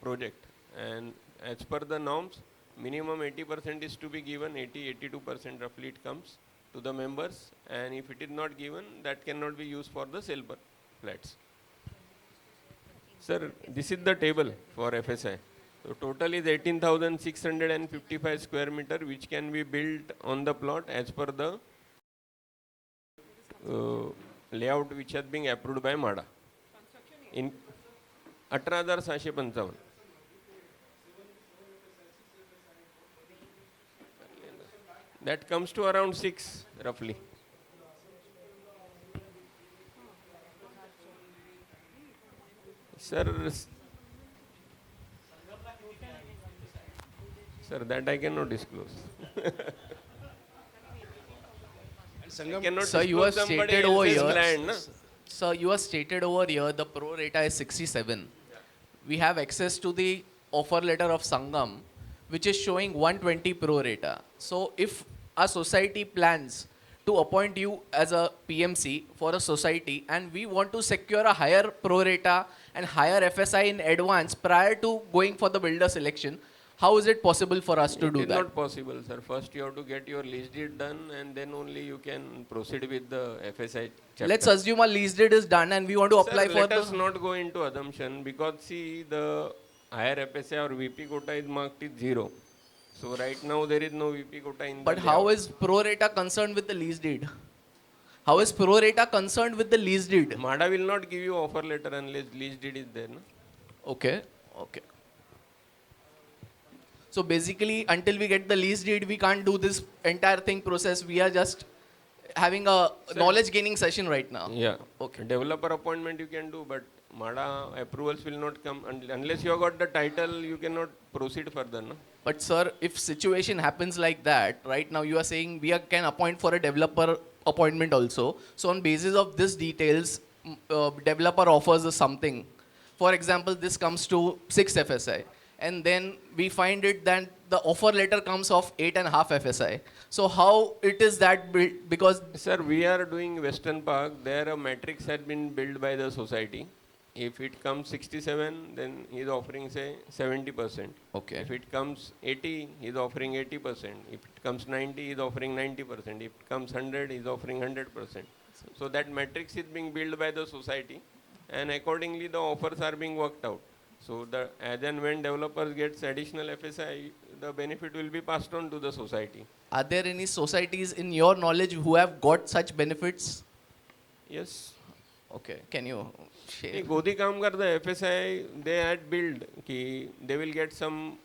project. And as per the norms, minimum 80% is to be given, 82% roughly it comes to the members. And if it is not given, that cannot be used for the sale flats. Sir, this is the table for FSI. So total is 18,655 square meter which can be built on the plot as per the layout which has been approved by MADA. In 18,655. That comes to around 6 roughly. Sir, that I cannot disclose. I cannot Sir, you disclose have somebody stated over else's here. land, na? Sir, you have stated over here the pro rata is 67. We have access to the offer letter of Sangam, which is showing 120 pro rata. So if a society plans to appoint you as a PMC for a society and we want to secure a higher pro rata and higher FSI in advance prior to going for the builder selection, how is it possible for us to do It is that? not possible, sir. First you have to get your lease deed done and then only you can proceed with the FSI chapter. Let's assume a lease deed is done and we want to apply Sir, for let the... us not go into assumption because see the higher FSI or VP quota is marked as 0. So right now there is no VP quota in But the how layout. is pro rata concerned with the lease deed? How is pro rata concerned with the lease deed? MADA will not give you offer letter unless lease deed is there. No? Okay, okay. So basically, until we get the lease deed, we can't do this entire thing process. We are just having a knowledge gaining session right now. Yeah. Okay. Developer appointment you can do, but MADA approvals will not come unless you have got the title. You cannot proceed further. No? But sir, if situation happens like that, right now you are saying we can appoint for a developer appointment also. So on basis of this details, developer offers us something. For example, this comes to 6 FSI. And then we find it that the offer letter comes of 8.5 FSI. So how it is that built? Because Sir, we are doing Western Park. There a matrix had been built by the society. If it comes 67, then he is offering say 70%. Okay. If it comes 80, he is offering 80%. If it comes 90, he is offering 90%. If it comes 100, he is offering 100%. So that matrix is being built by the society, and accordingly the offers are being worked out. So the as and when developers gets additional FSI, the benefit will be passed on to the society. are there any societies in your knowledge who have got such benefits? Yes. Okay, can you share? Hey, Godi Kamgar, the FSI, they had built ki they will get some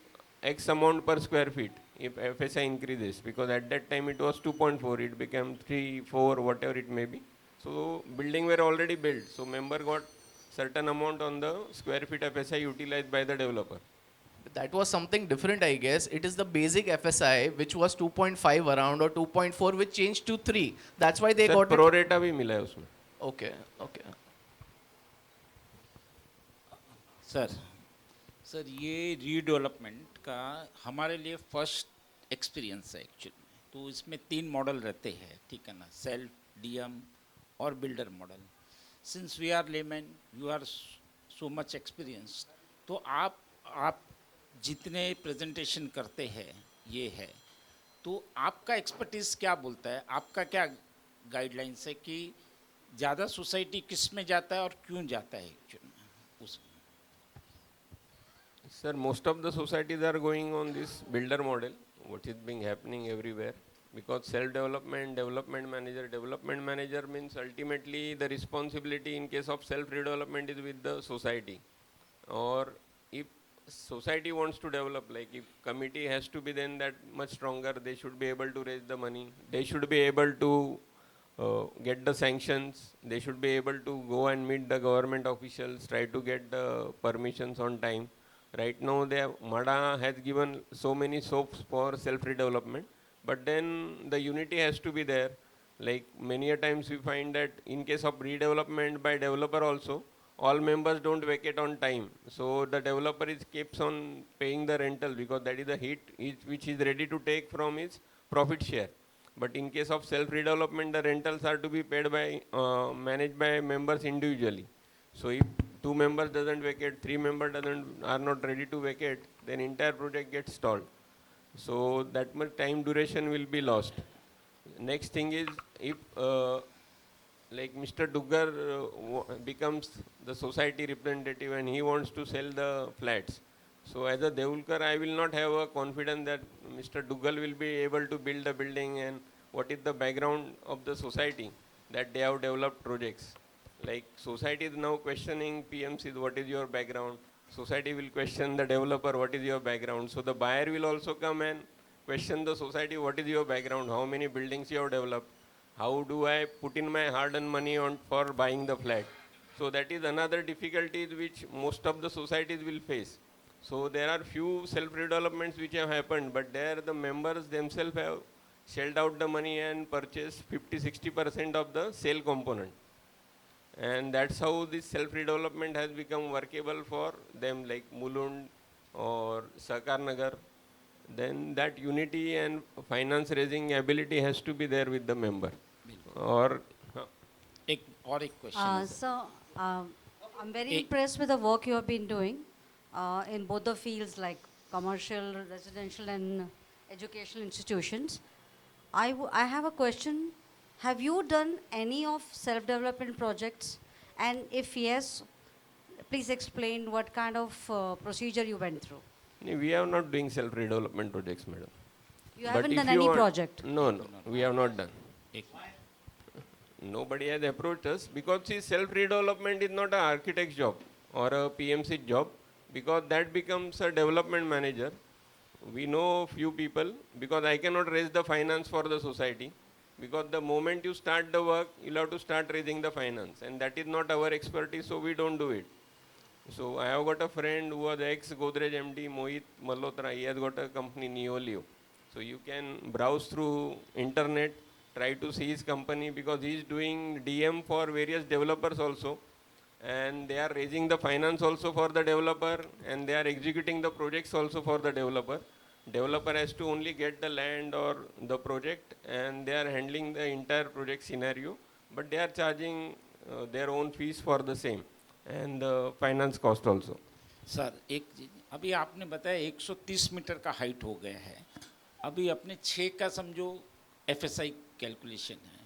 X amount per square feet if FSI increases, because at that time it was 2.4, it became 3, 4, whatever it may be. So building were already built, so member got certain amount on the square feet FSI utilized by the developer. That was something different, I guess. It is the basic FSI, which was 2.5 around or 2.4, which changed to 3. That's why they Sir, got pro it. rata भी मिला है उसमें. Okay, okay. Sir sir ये redevelopment का हमारे लिए first experience है actually. तो इसमें 3 मॉडल रहते हैं, ठीक है ना, सेल्फ, डीएम और builder model. Since we are layman, you are so much experience, तो आप जितने प्रेजेंटेशन करते हैं ये है, तो आपका एक्सपर्टीज़ क्या बोलता है, आपका क्या गाइडलाइंस है कि ज़्यादा सोसाइटी किस में जाता है और क्यों जाता है एक्चुअली उस. Sir, most of the societies are going on this builder model, what is being happening everywhere, because self-development, development manager means ultimately the responsibility in case of self-redevelopment is with the society. Or if society wants to develop, like if committee has to be then that much stronger, they should be able to raise the money, they should be able to get the sanctions, they should be able to go and meet the government officials, try to get the permissions on time. Right now, MADA has given so many soaps for self-redevelopment, but then the unity has to be there. Like many a times we find that in case of redevelopment by developer also, all members don't vacate on time. So the developer keeps on paying the rental because that is the hit which is ready to take from his profit share. But in case of self-redevelopment, the rentals are to be paid by, managed by members individually. So if 2 members doesn't vacate, 3 members are not ready to vacate, then entire project gets stalled. So that much time duration will be lost. Next thing is if like Mr. Duggar becomes the society representative and he wants to sell the flats. So as a Devulkar, I will not have a confidence that Mr. Duggal will be able to build a building and what is the background of the society that they have developed projects. Like society is now questioning PMCs, what is your background? Society will question the developer, what is your background? So the buyer will also come and question the society, what is your background? How many buildings you have developed? How do I put in my hard-earned money on for buying the flat? So that is another difficulty which most of the societies will face. So there are few self-redevelopments which have happened, but there the members themselves have shelled out the money and purchased 50-60% of the sale component. And that's how this self-redevelopment has become workable for them, like Mulund or Sakar Nagar. Then that unity and finance raising ability has to be there with the member. Or एक question. So, I'm very impressed with the work you have been doing in both the fields like commercial, residential and educational institutions. I have a question. Have you done any of self-development projects? And if yes, please explain what kind of procedure you went through. we are not doing self-redevelopment projects, madam. You But haven't if done you any want- project? No, we have not done. एक Nobody has approached us because see, self-redevelopment is not an architect's job or a PMC job because that becomes a development manager. We know few people because I cannot raise the finance for the society because the moment you start the work, you'll have to start raising the finance and that is not our expertise, so we don't do it. So I have got a friend who was ex-Godrej MD, Mohit Malhotra. He has got a company, Neoleo. So you can browse through internet, try to see his company because he is doing DM for various developers also. And they are raising the finance also for the developer and they are executing the projects also for the developer. Developer has to only get the land or the project and they are handling the entire project scenario. But they are charging their own fees for the same. And the finance cost also. Sir एक चीज, अभी आपने बताया 130 metre का height हो गया है, अभी अपने 6 का समझो FSI कैलकुलेशन है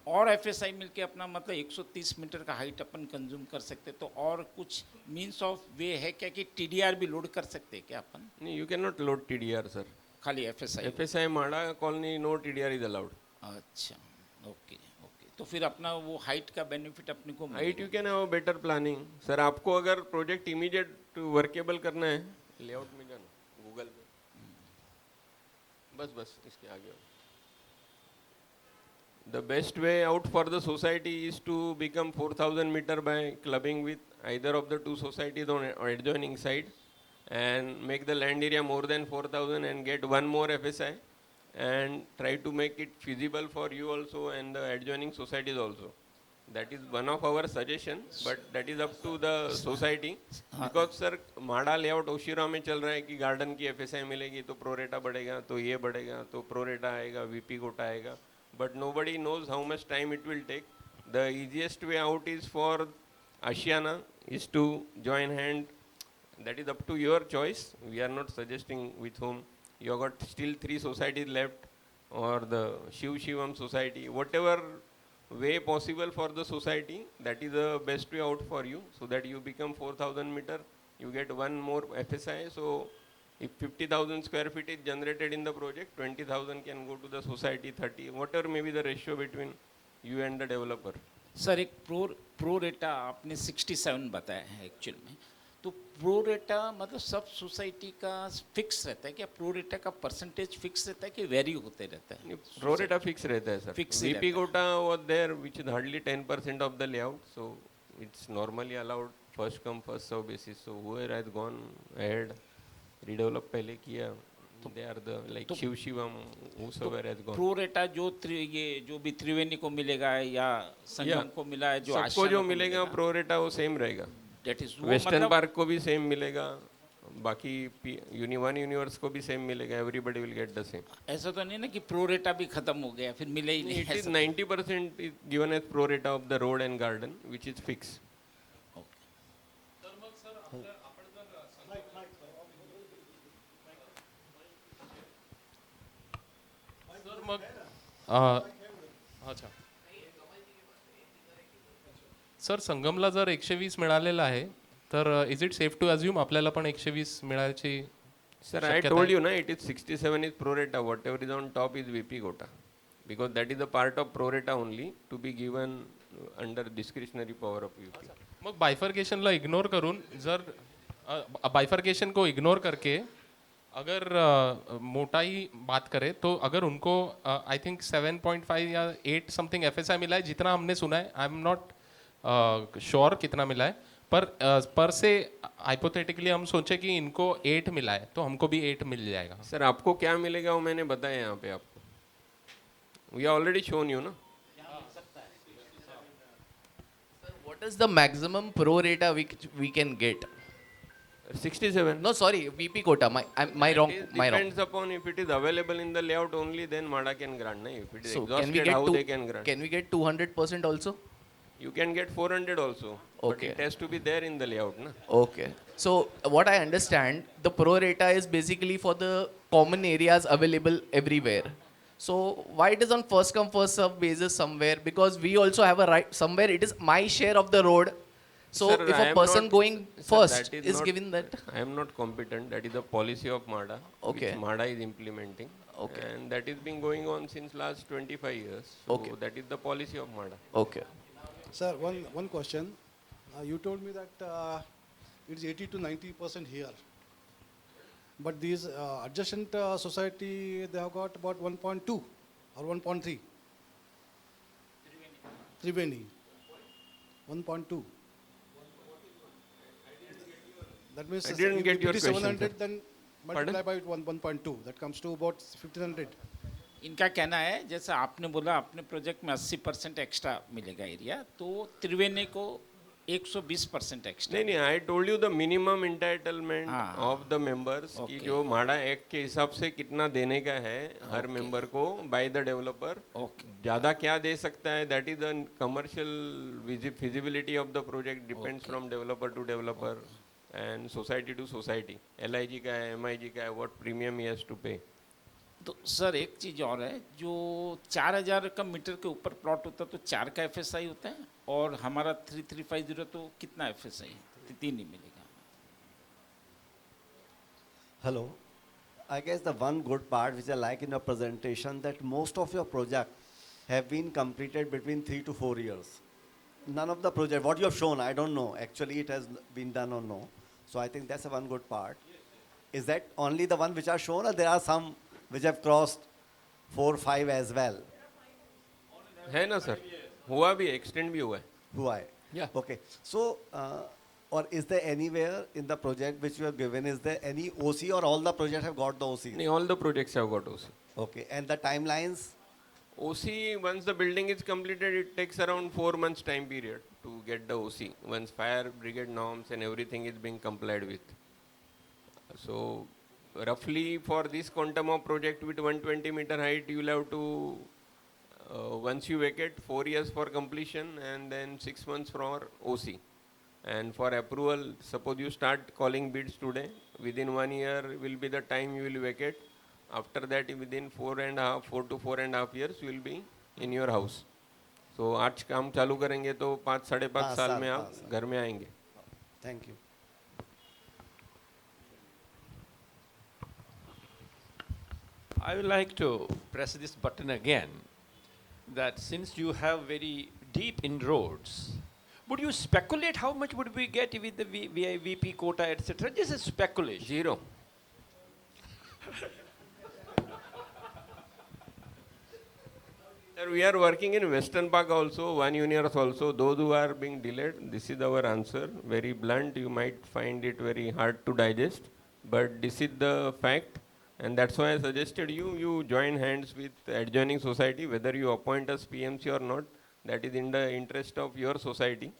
और FSI मिलके अपना मतलब 130 मीटर का हाइट अपन कंज्यूम कर सकते, तो और कुछ मींस ऑफ वे है क्या कि TDR भी लोड कर सकते हैं क्या अपन? नहीं, you cannot load TDR, sir. खाली FSI. FSI Mada colony, no TDR is allowed. अच्छा, ओके. तो फिर अपना वो हाइट का बेनिफिट अपने को height you can have better planning. Sir आपको अगर प्रोजेक्ट इमीडिएट वर्केबल करना है, लेआउट में जाना गूगल पे, बस इसके आगे The best way out for the society is to become 4,000 meter by clubbing with either of the two societies on adjoining side and make the land area more than 4,000 and get one more FSI and try to make it feasible for you also and the adjoining societies also. That is one of our suggestions, but that is up to the society. Because sir, माड़ा layout ओशिरा में चल रहा है कि garden की FSI मिलेगी तो pro rata बढ़ेगा, तो ये बढ़ेगा, तो प्रोरेटा आएगा, VP कोटा आएगा. But nobody knows how much time it will take. The easiest way out is for Ashiana is to join hand. That is up to your choice. We are not suggesting with whom. You have got still 3 societies left, or the Shiv Shivam society, whatever way possible for the society, that is the best way out for you, so that you become 4,000 meter, you get one more FSI. So if 50,000 square feet is generated in the project, 20,000 can go to the society, 30, whatever may be the ratio between you and the developer. Sir एक pro रेटा आपने 67 बताया है actual में, तो pro रेटा मतलब सब सोसाइटी का फिक्स रहता है क्या? प्रो रेटा का परसेंटेज फिक्स रहता है कि वेरी होते रहता है? Pro rata fix रहता है सर. Fix ही VP रहता है. quota was there, which is hardly 10% of the layout, so it's normally allowed first come first serve basis. So whoever has gone ahead, redevelop पहले किया, they are the like Shiv Shivam, whosoever has gone. Pro रेटा ये जो भी त्रिवेणी को मिलेगा या संगम को मिला है, जो सबको आशियाना जो को मिलेगा प्रो रेटा वो सेम रहेगा. That is वो वेस्टर्न मतलब पार्क को भी सेम मिलेगा, बाकी यूनिवर्स को भी सेम मिलेगा. Everybody will get the same. ऐसा तो नहीं ना कि प्रो रेटा भी खत्म हो गया फिर मिले ही नहीं? It is 90% is given as pro rata of the road and garden, which is fixed. Sir मग अच्छा सर संगमला जर 120 मिळालेला आहे तर is it safe to assume आपल्याला पण 120 मिळायची Sir, I told you, na, it is 67 is pro rata. Whatever is on top is VP quota, because that is the part of pro rata only to be given under discretionary power of VP. मग बायफर्केशनला ignore करून जर bifurcation को ignore करके अगर मोटाई बात करें तो अगर उनको आई थिंक 7.5 या 8 समथिंग FSI मिला है जितना हमने सुना है. आई एम नॉट श्योर कितना मिला है, पर से हाइपोथेटिकली हम सोचे कि इनको 8 मिला है तो हमको भी 8 मिल जाएगा. सर आपको क्या मिलेगा वो मैंने बताया यहाँ पे आपको. We have already shown you, ना. What is the maximum pro rata we can get? 67. No, sorry, VP quota. My wrong. It My wrong. depends upon if it is available in the layout only, then MADA can grant. Na? If it is So can we exhausted, get how they can grant? Can we get 200% also? You can get 400 also. Okay. But it has to be there in the layout, na. Okay. So what I understand, the pro rata is basically for the common areas available everywhere. So why it is on first come first serve basis somewhere? Because we also have a right somewhere. It is my share of the road. So Sir, if I a am person not- going Sir, first that is not- given that. I am not competent. That is the policy of MADA, Okay. which MADA is implementing. Okay. And that is been going on since last 25 years. So Okay. that is the policy of MADA. Okay. Sir, one question. You told me that it is 80 to 90% here. But these adjacent society, they have got about 1.2 or 1.3. Triveni. 1.2. That means I didn't get your if it is question, 700, sir. then multiply by 1.2. That comes to about 1500. इनका कहना है जैसे आपने बोला अपने project में 80% extra मिलेगा area, तो त्रिवेणी को 120% एक्स्ट्रा. नहीं नहीं, I told you the minimum entitlement हाँ. ऑफ द मेंबर्स कि Okay. जो माडा एक्ट के हिसाब से कितना देने का है हर मेंबर को बाय द डेवलपर. Okay. ज़्यादा क्या दे सकता है, that is the commercial feasibility of the project depends from developer to developer and society to society. LIG का है, MIG का है, what premium he has to pay. तो सर एक चीज़ और है, जो 4000 का मीटर के ऊपर प्लॉट होता है तो 4 का FSI होता है, और हमारा 3350 तो कितना FSI? 3 ही मिलेगा. Hello. I guess the one good part which I like in your presentation that most of your projects have been completed between 3 to 4 years. None of the project, what you have shown, I don't know, actually it has been done or no. So I think that's a one good part. Is that only the one which are shown, or there are some which have crossed 4, 5 as well? है ना sir, हुआ भी, extend भी हुआ है. हुआ है? Yeah. Okay. So, or is there anywhere in the project which you have given, is there any OC or all the projects have got the OC? नहीं, all the projects have got OC. Okay. And the timelines? OC, once the building is completed, it takes around 4 months time period to get the OC, once fire brigade norms and everything is being complied with. So, roughly for this quantum of project with 120 meter height, you will have to, once you vacate, 4 years for completion and then 6 months for OC. And for approval, suppose you start calling bids today, within 1 year will be the time you will vacate. After that, within 4 to 4.5 years, you will be in your house. So, आज काम चालू करेंगे तो 5-5.5 साल में आप घर में आएंगे. Thank you. I would like to press this button again, that since you have very deep inroads, would you speculate how much would we get with the VP quota, etc.? This is speculation. Zero. Sir, we are working in Western Park also, One Universe also. Those who are being delayed, this is our answer. Very blunt, you might find it very hard to digest, but this is the fact. And that's why I suggested you join hands with adjoining society, whether you appoint us PMC or not, that is in the interest of your society,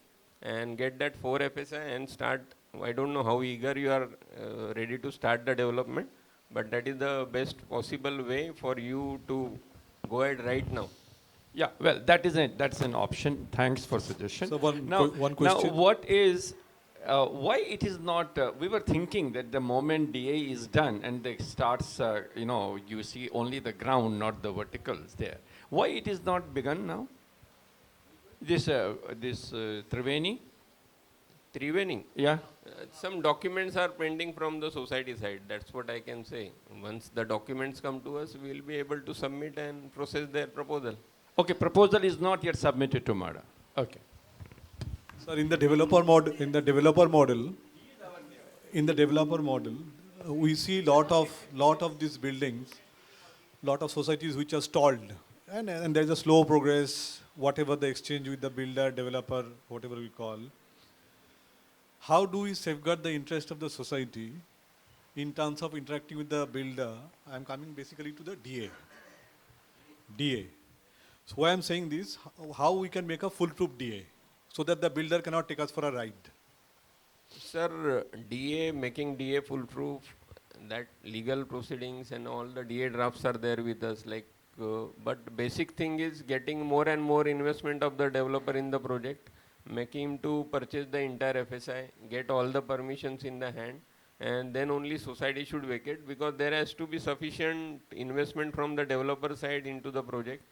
and get that 4 FSI and start. I don't know how eager you are ready to start the development, but that is the best possible way for you to go ahead right now. Yeah, well, that's an option. Thanks for suggestion. So one Now, question. what is, why it is not, we were thinking that the moment DA is done and it starts, you see only the ground, not the verticals there. Why it is not begun now? This Triveni? Triveni? Yeah. Some documents are pending from the society side. That's what I can say. Once the documents come to us, we will be able to submit and process their proposal. Okay, proposal is not yet submitted to MADA. Okay. Sir, in the developer model, we see lot of these buildings, lot of societies which are stalled, and there is a slow progress, whatever the exchange with the builder, developer, whatever we call. How do we safeguard the interest of the society in terms of interacting with the builder? I am coming basically to the DA. So why I am saying this, how we can make a foolproof DA so that the builder cannot take us for a ride. Sir, making DA foolproof, that legal proceedings and all the DA drafts are there with us. But basic thing is getting more and more investment of the developer in the project, making him to purchase the entire FSI, get all the permissions in the hand, and then only society should vacate, because there has to be sufficient investment from the developer side into the project.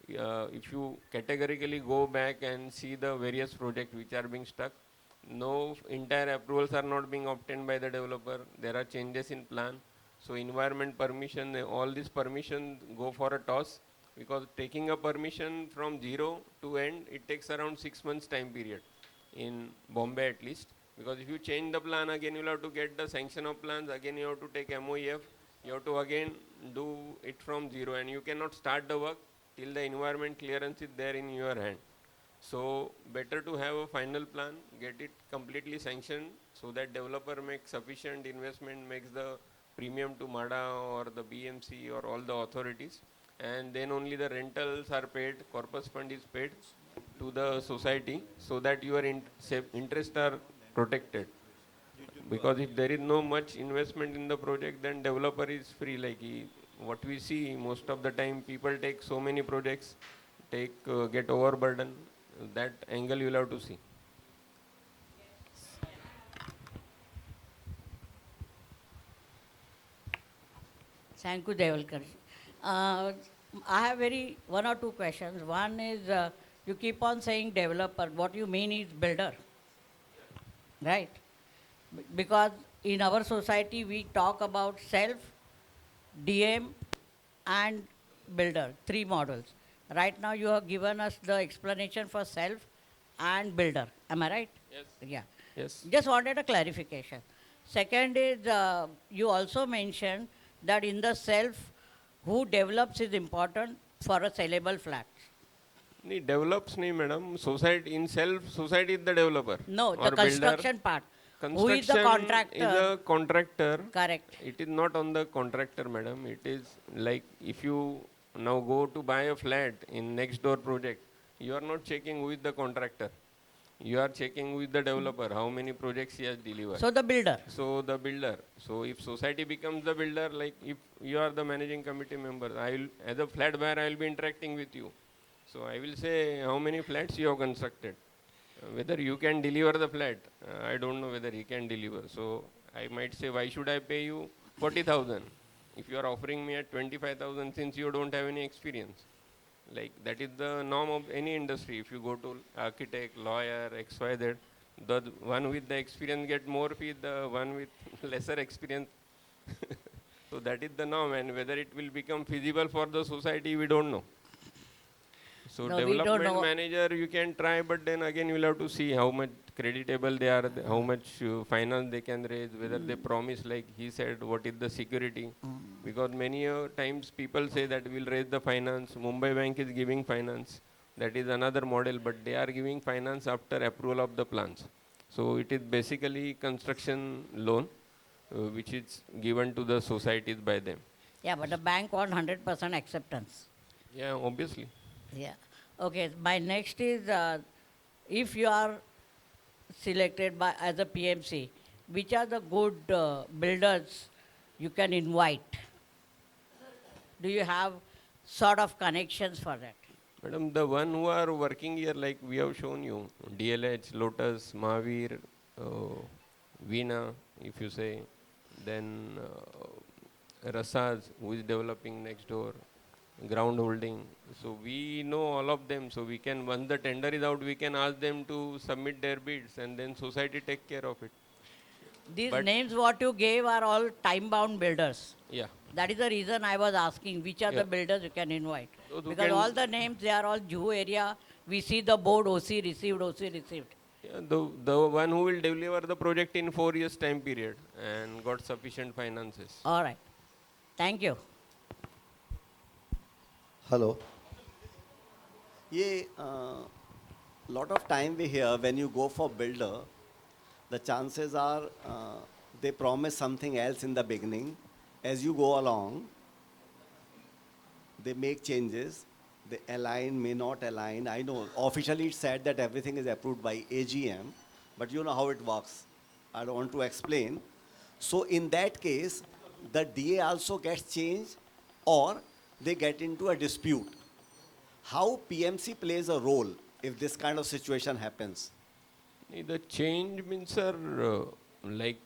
If you categorically go back and see the various projects which are being stuck, no entire approvals are not being obtained by the developer. There are changes in plan. So environment permission, all these permissions go for a toss, because taking a permission from zero to end, it takes around 6 months time period in Bombay at least. Because if you change the plan again, you'll have to get the sanction of plans, again you have to take MOEF, you have to again do it from zero, and you cannot start the work till the environment clearance is there in your hand. So better to have a final plan, get it completely sanctioned, so that developer makes sufficient investment, makes the premium to MADA or the BMC or all the authorities, and then only the rentals are paid, corpus fund is paid to the society, so that your interests are protected. Because if there is no much investment in the project, then developer is free. What we see most of the time, people take so many projects, get overburdened. That angle you will have to see. Thank you, Devalkar. I have one or two questions. One is, you keep on saying developer. What you mean is builder, right? Because in our society, we talk about self, DM, and builder, 3 models. Right now, you have given us the explanation for self and builder. Am I right? Yes. Yeah. Yes. Just wanted a clarification. Second is, you also mentioned that in the self, who develops is important for a sellable flat. नहीं develops नहीं madam. Society in self society is the developer. No, or the construction part. Who is the Construction contractor? is a contractor. Correct. It is not on the contractor, madam. It is like if you now go to buy a flat in next door project, you are not checking who is the contractor. You are checking with the developer, how many projects he has delivered. So the builder. So the builder. So if society becomes the builder, like if you are the managing committee member, I will, as a flat buyer, I will be interacting with you. So I will say how many flats you have constructed. Whether you can deliver the flat, I don't know whether he can deliver. So I might say, why should I pay you 40,000 if you are offering me at 25,000 since you don't have any experience? Like that is the norm of any industry. If you go to architect, lawyer, XYZ, the one with the experience get more fee, the one with lesser experience. So that is the norm, and whether it will become feasible for the society, we don't know. So No, we don't development know. manager, you can try, but then again you will have to see how much creditable they are, how much finance they can raise, whether they promise, like he said, what is the security. Because many times people say that we'll raise the finance. Mumbai Bank is giving finance. That is another model, but they are giving finance after approval of the plans. So it is basically construction loan, which is given to the societies by them. Yeah, but the bank want 100% acceptance. Yeah, obviously. Yeah. Okay. My next is, if you are selected by as a PMC, which are the good builders you can invite? Do you have sort of connections for that? Madam, the one who are working here, like we have shown you, DLH, Lotus, Mahavir, Veena, if you say, then Rasaz, who is developing next door, ground holding. So we know all of them. So we can, once the tender is out, we can ask them to submit their bids, and then society take care of it. These But- names what you gave are all time-bound builders. Yeah. That is the reason I was asking which are Yeah. the builders you can invite. So you Because can- all the names, they are all Juhu area. We see the board OC received, OC received. Yeah, the one who will deliver the project in 4 years time period and got sufficient finances. All right. Thank you. Hello. ये lot of time we hear when you go for builder, the chances are they promise something else in the beginning. As you go along, they make changes. They align, may not align. I know officially it's said that everything is approved by AGM, but you know how it works. I don't want to explain. So in that case, the DA also gets changed or they get into a dispute. How PMC plays a role if this kind of situation happens? The change means, sir, like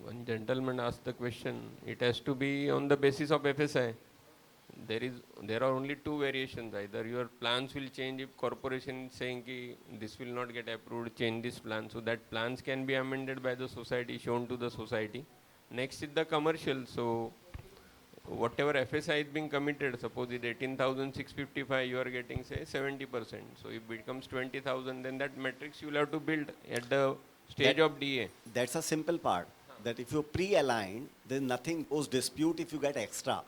one gentleman asked the question, it has to be on the basis of FSI. There are only two variations. Either your plans will change if corporation is saying ki this will not get approved, change this plan. So that plans can be amended by the society, shown to the society. Next is the commercial. So whatever FSI is being committed, suppose it 18,655, you are getting say 70%. So if it becomes 20,000, then that matrix you will have to build at the stage of DA. That's a simple part. That if you pre-align, then nothing goes dispute if you get extra.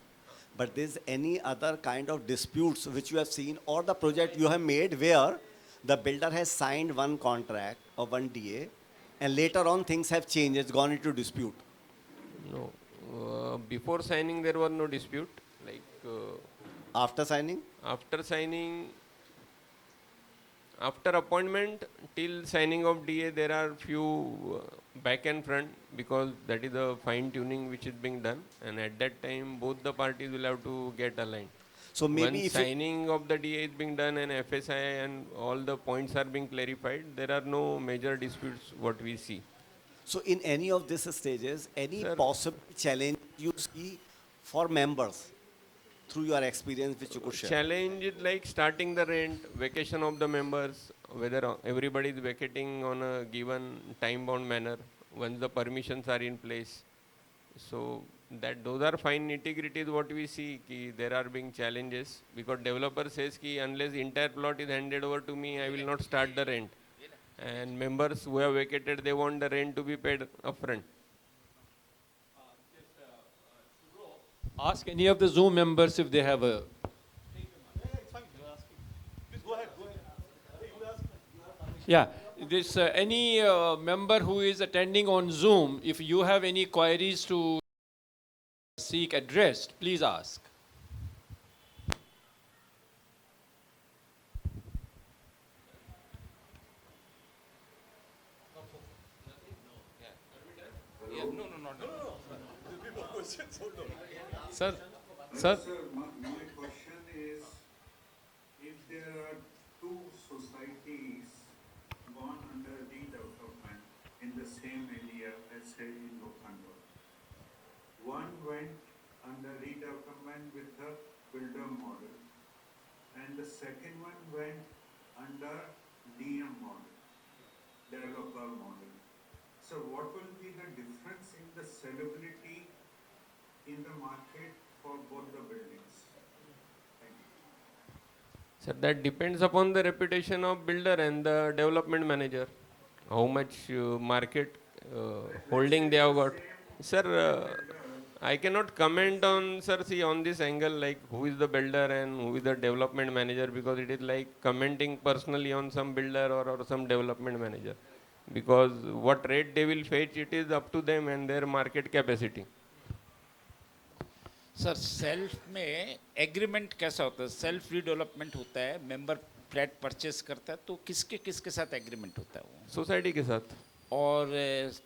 But there's any other kind of disputes which you have seen or the project you have made where the builder has signed one contract or one DA and later on things have changed, it's gone into dispute. No. Before signing, there was no dispute. Like after signing? After signing, after appointment till signing of DA, there are few back and front because that is the fine tuning which is being done, and at that time both the parties will have to get aligned. So maybe once if signing of the DA is being done and FSI and all the points are being clarified, there are no major disputes what we see. So in any of these stages, any possible challenge you see for members through your experience which you could share? Challenge is like starting the rent, vacation of the members, whether everybody is vacating on a given time-bound manner once the permissions are in place. So that those are fine nitty-gritties what we see. Ki there are being challenges because developer says ki unless entire plot is handed over to me, I will not start the rent. And members who have vacated, they want the rent to be paid upfront. Ask any of the Zoom members if they have a. Please go ahead. Yeah, this any member who is attending on Zoom, if you have any queries to seek addressed, please ask. Sir, Sir, my question is, if there are two societies gone under redevelopment in the same area, let's say in Lokhandwa, one went under redevelopment with the builder model, and the second one went under DM model, developer model. So what will be the difference in the sellability in the market for both the buildings? Thank you. Sir, that depends upon the reputation of builder and the development manager. How much market holding they have got. Sir, I cannot comment on, sir, see on this angle like who is the builder and who is the development manager, because it is like commenting personally on some builder or some development manager. Because what rate they will fetch, it is up to them and their market capacity. Sir self में agreement कैसा होता है? Self redevelopment होता है, member flat purchase करता है, तो किसके किसके साथ एग्रीमेंट होता है वो? सोसाइटी के साथ. और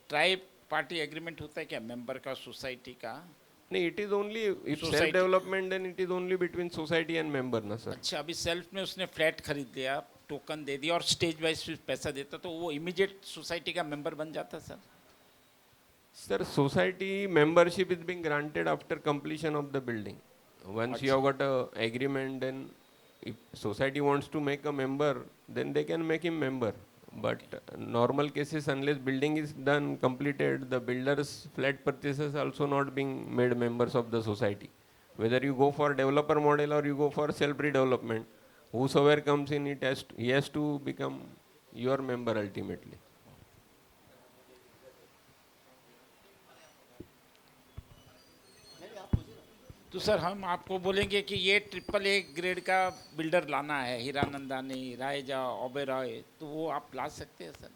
ट्राइब पार्टी एग्रीमेंट होता है क्या मेंबर का सोसाइटी का? नहीं, it is only if Society. self development, then it is only between society and member ना sir. अच्छा, अभी सेल्फ में उसने फ्लैट खरीद लिया, टोकन दे दिया और स्टेज वाइज पैसा देता, तो वो इमीडिएट सोसाइटी का मेंबर बन जाता sir? Sir, society membership is being granted after completion of the building. Once you have got a agreement, then if society wants to make a member, then they can make him member. But normal cases, unless building is done, completed, the builder's flat purchases also not being made members of the society. Whether you go for developer model or you go for self-redevelopment, whosoever comes in, he has to become your member ultimately. तो sir हम आपको बोलेंगे कि ये triple A grade का builder लाना है, हीरानंदानी, रायजा, ओबेरॉय, तो वो आप ला सकते हैं sir?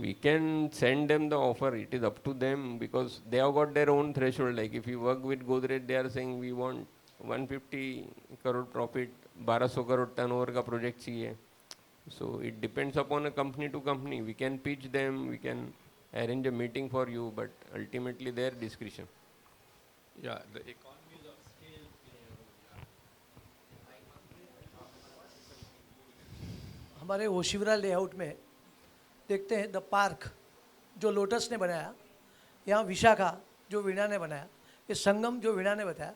We can send them the offer. It is up to them because they have got their own threshold. Like if you work with Godrej, they are saying we want 150 crore profit, 1200 crore turnover का project चाहिए. So it depends upon a company to company. We can pitch them, we can arrange a meeting for you, but ultimately their discretion. yeah, the economies of scale. हमारे Oshiwara layout में देखते हैं the park जो lotus ने बनाया, यहाँ विशाखा जो वीणा ने बनाया, ये संगम जो वीणा ने बताया.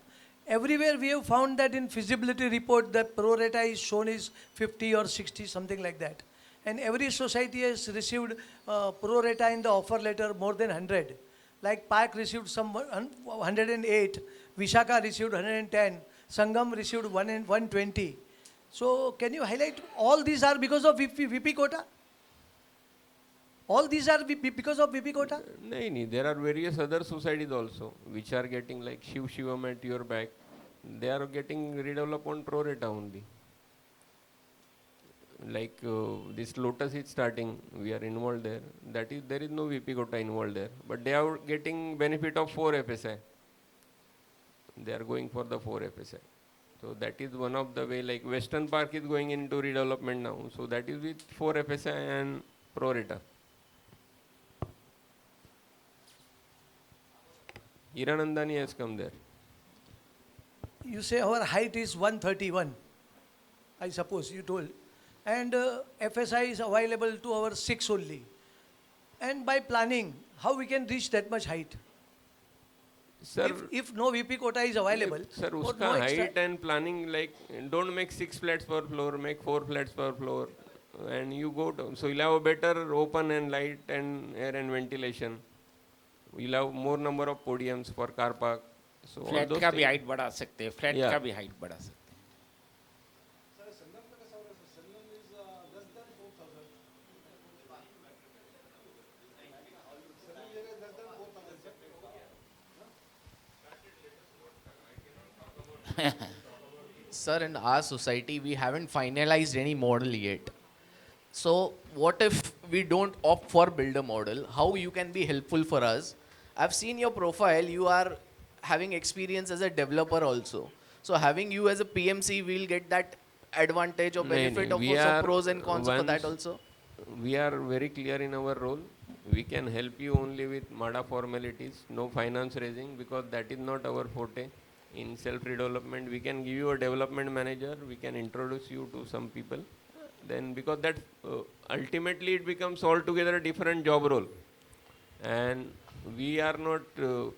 Everywhere we have found that in feasibility report the pro rata is shown is 50 or 60, something like that. And every society has received pro rata in the offer letter more than 100. Like Park received some 108, Vishaka received 110, Sangam received 120. So can you highlight all these are because of VP quota? All these are because of VP quota? No, there are various other societies also which are getting like Shivam at your back. They are getting redeveloped on pro rata only. Like this Lotus is starting, we are involved there. That is, there is no VP quota involved there, but they are getting benefit of 4 FSI. They are going for the 4 FSI. So that is one of the way. Like Western Park is going into redevelopment now, so that is with 4 FSI and pro rata. Hiranandani has come there. You say our height is 131, I suppose you told. And FSI is available to our 6 only. And by planning, how we can reach that much height? Sir, if no VP quota is available, sir, or uska no extra- height and planning, like don't make 6 flats per floor, make 4 flats per floor, and you go to, so you'll have a better open and light and air and ventilation. You'll have more number of podiums for car park. So all flat those का भी things. Height बढ़ा सकते हैं, flat Yeah. का भी height बढ़ा सकते हैं. Sir, in our society, we haven't finalized any model yet. So what if we don't opt for builder model? How you can be helpful for us? I've seen your profile. You are having experience as a developer also. So having you as a PMC, we'll get that advantage or benefit of we course of are pros and cons for that once- also. We are very clear in our role. We can help you only with MADA formalities, no finance raising, because that is not our forte. In self-redevelopment, we can give you a development manager, we can introduce you to some people. Then because that ultimately it becomes altogether a different job role. And we are not,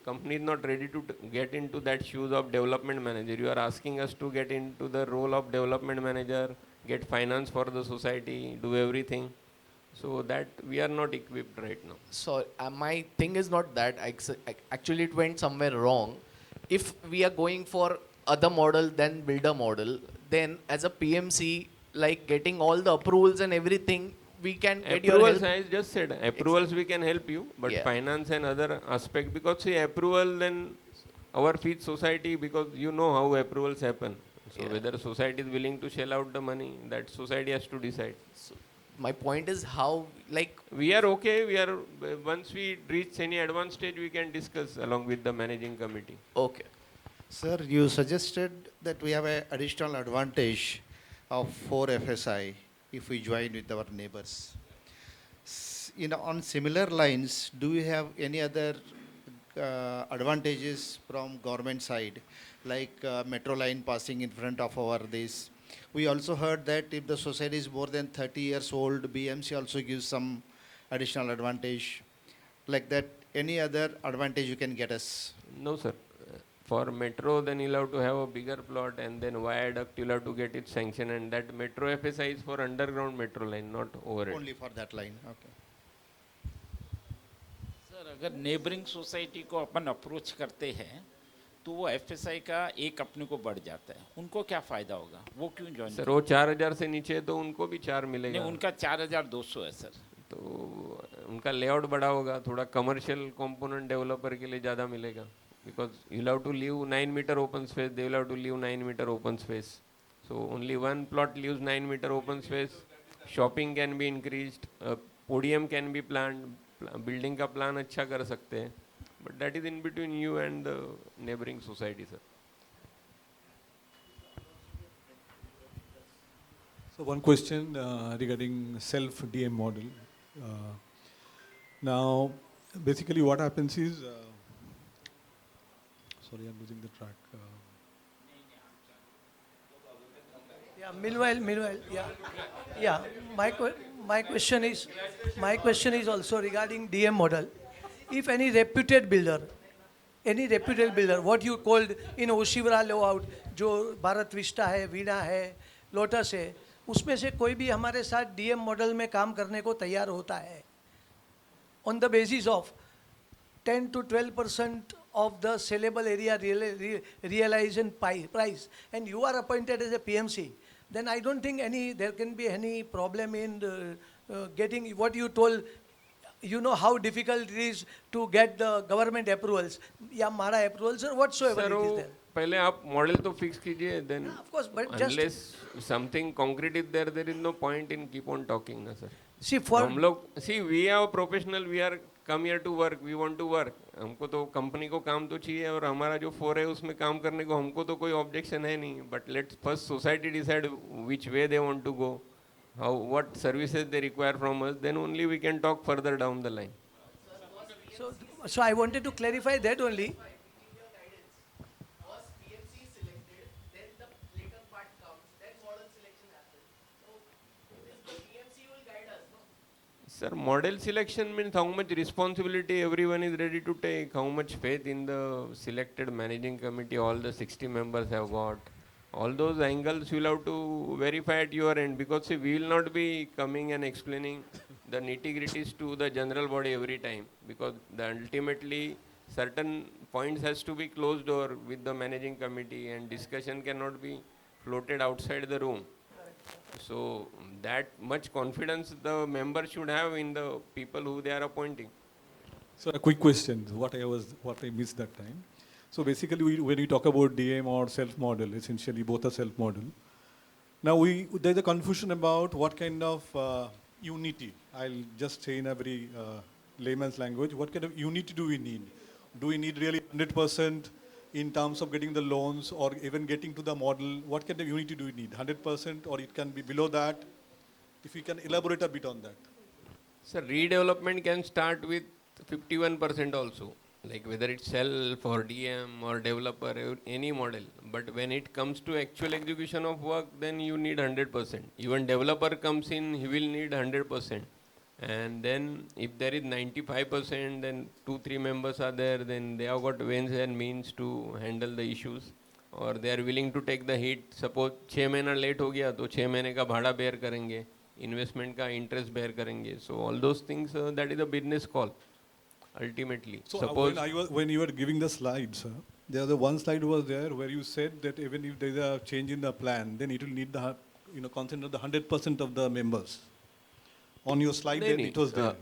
company is not ready to get into that shoes of development manager. You are asking us to get into the role of development manager, get finance for the society, do everything. So that we are not equipped right now. So my thing is not that. Actually, it went somewhere wrong. If we are going for other model than builder model, then as a PMC, like getting all the approvals and everything, we can get your Approvals, help. I just said, approvals we can help you, but Yeah. finance and other aspect, because see approval then our feed society, because you know how approvals happen. So Yeah. whether society is willing to shell out the money, that society has to decide. So my point is how, like, We are okay, we are, once we reach any advanced stage, we can discuss along with the managing committee. okay. Sir, you suggested that we have an additional advantage of 4 FSI if we join with our neighbors. On similar lines, do you have any other advantages from government side, like metro line passing in front of our this? We also heard that if the society is more than 30 years old, BMC also gives some additional advantage. Like that, any other advantage you can get us? No, sir. For metro, then you'll have to have a bigger plot, and then viaduct, you'll have to get it sanctioned, and that metro FSI is for underground metro line, not overhead. Only for that line, okay. Sir अगर neighbouring society को अपन approach करते हैं तो वो FSI का एक अपने को बढ़ जाता है, उनको क्या फायदा होगा, वो क्यों ज्वाइन? सर वो 4000 से नीचे है तो उनको भी 4 नहीं, मिलेगा। उनका 4200 है सर। तो उनका लेआउट बड़ा होगा, थोड़ा कमर्शियल कंपोनेंट डेवलपर के लिए ज़्यादा मिलेगा, because you have to leave 9 metre open space, they will have to leave 9 metre open space, so only one plot leaves 9 metre open space, shopping can be increased, podium can be plan, building का plan अच्छा कर सकते हैं, but that is in between you and the neighbouring society sir. So one question regarding self-DM model. Now, basically what happens is, sorry, I'm losing the track. Yeah, meanwhile, yeah. My question is also regarding DM model. If any reputed builder, what you called in Oshiwara layout, जो Bharat Vista है, वीणा है, lotus है, उसमें से कोई भी हमारे साथ DM मॉडल में काम करने को तैयार होता है, on the basis of 10 to 12% of the sellable area realization price, and you are appointed as a PMC, then I don't think there can be any problem in getting what you told. You know how difficult it is to get the government approvals, या MADA approvals or whatsoever sir it is वो there. पहले आप model तो fix कीजिए, then Of course, but just unless something concrete is there, there is no point in keep on talking ना sir. see for हम लोग see we are professional, we are come here to work, we want to work, हमको तो company को काम तो चाहिए, और हमारा जो 4 है उसमें काम करने को हमको तो कोई ऑब्जेक्शन है नहीं, but let's first society decide which way they want to go, how what services they require from us, then only we can talk further down the line. so I wanted to clarify that only. Sir, model selection means how much responsibility everyone is ready to take, how much faith in the selected managing committee all the 60 members have got. All those angles you will have to verify at your end, because see, we will not be coming and explaining the nitty-gritties to the general body every time, because ultimately certain points has to be closed door with the managing committee, and discussion cannot be floated outside the room. So that much confidence the member should have in the people who they are appointing. So a quick question, what I missed that time. So basically, when we talk about DM or self-model, essentially both are self-model. Now there's a confusion about what kind of unity? I'll just say in a very layman's language, what kind of unity do we need? Do we need really 100% in terms of getting the loans or even getting to the model? What kind of unity do we need? 100% or it can be below that? If you can elaborate a bit on that. Sir, redevelopment can start with 51% also, like whether it's self or DM or developer, any model. But when it comes to actual execution of work, then you need 100%. Even developer comes in, he will need 100%. And then if there is 95%, then 2-3 members are there, then they have got ways and means to handle the issues. और they are willing to take the hit. Suppose 6 महीना late हो गया तो 6 महीने का भाड़ा bear करेंगे, investment का इंटरेस्ट बेयर करेंगे. So all those things, that is a business call ultimately. So Suppose when you were giving the slides, there was one slide was there where you said that even if there is a change in the plan, then it will need the consent of the 100% of the members. On your slide, नहीं, it was there.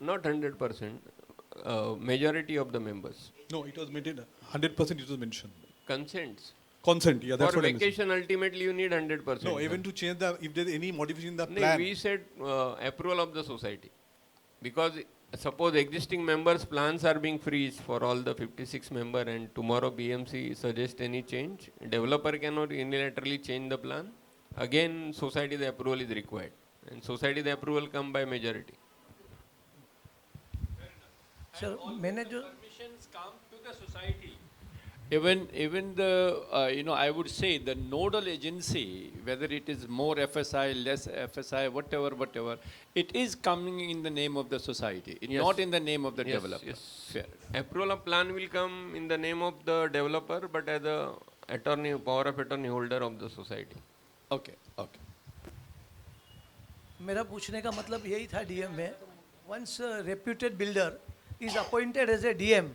not 100%, majority of the members. No, it was mentioned 100%. It was mentioned. Consents. Consent, yeah, that's For what I meant. vacation, ultimately you need 100%. No, even to change the, if there is any modification in the No, plan. we said approval of the society. Because suppose existing members' plans are being freezed for all the 56 member and tomorrow BMC suggests any change, developer cannot unilaterally change the plan. Again, society the approval is required. And society the approval come by majority. Sir मैंने जो Permissions come to the society. Even the, I would say the nodal agency, whether it is more FSI, less FSI, whatever, it is coming in the name of the society, Yes. not in the name of the Yes, developer. yes. Fair. Approval of plan will come in the name of the developer, but as a power of attorney holder of the society. Okay, okay. मेरा पूछने का मतलब यही था DM में once a reputed builder is appointed as a DM,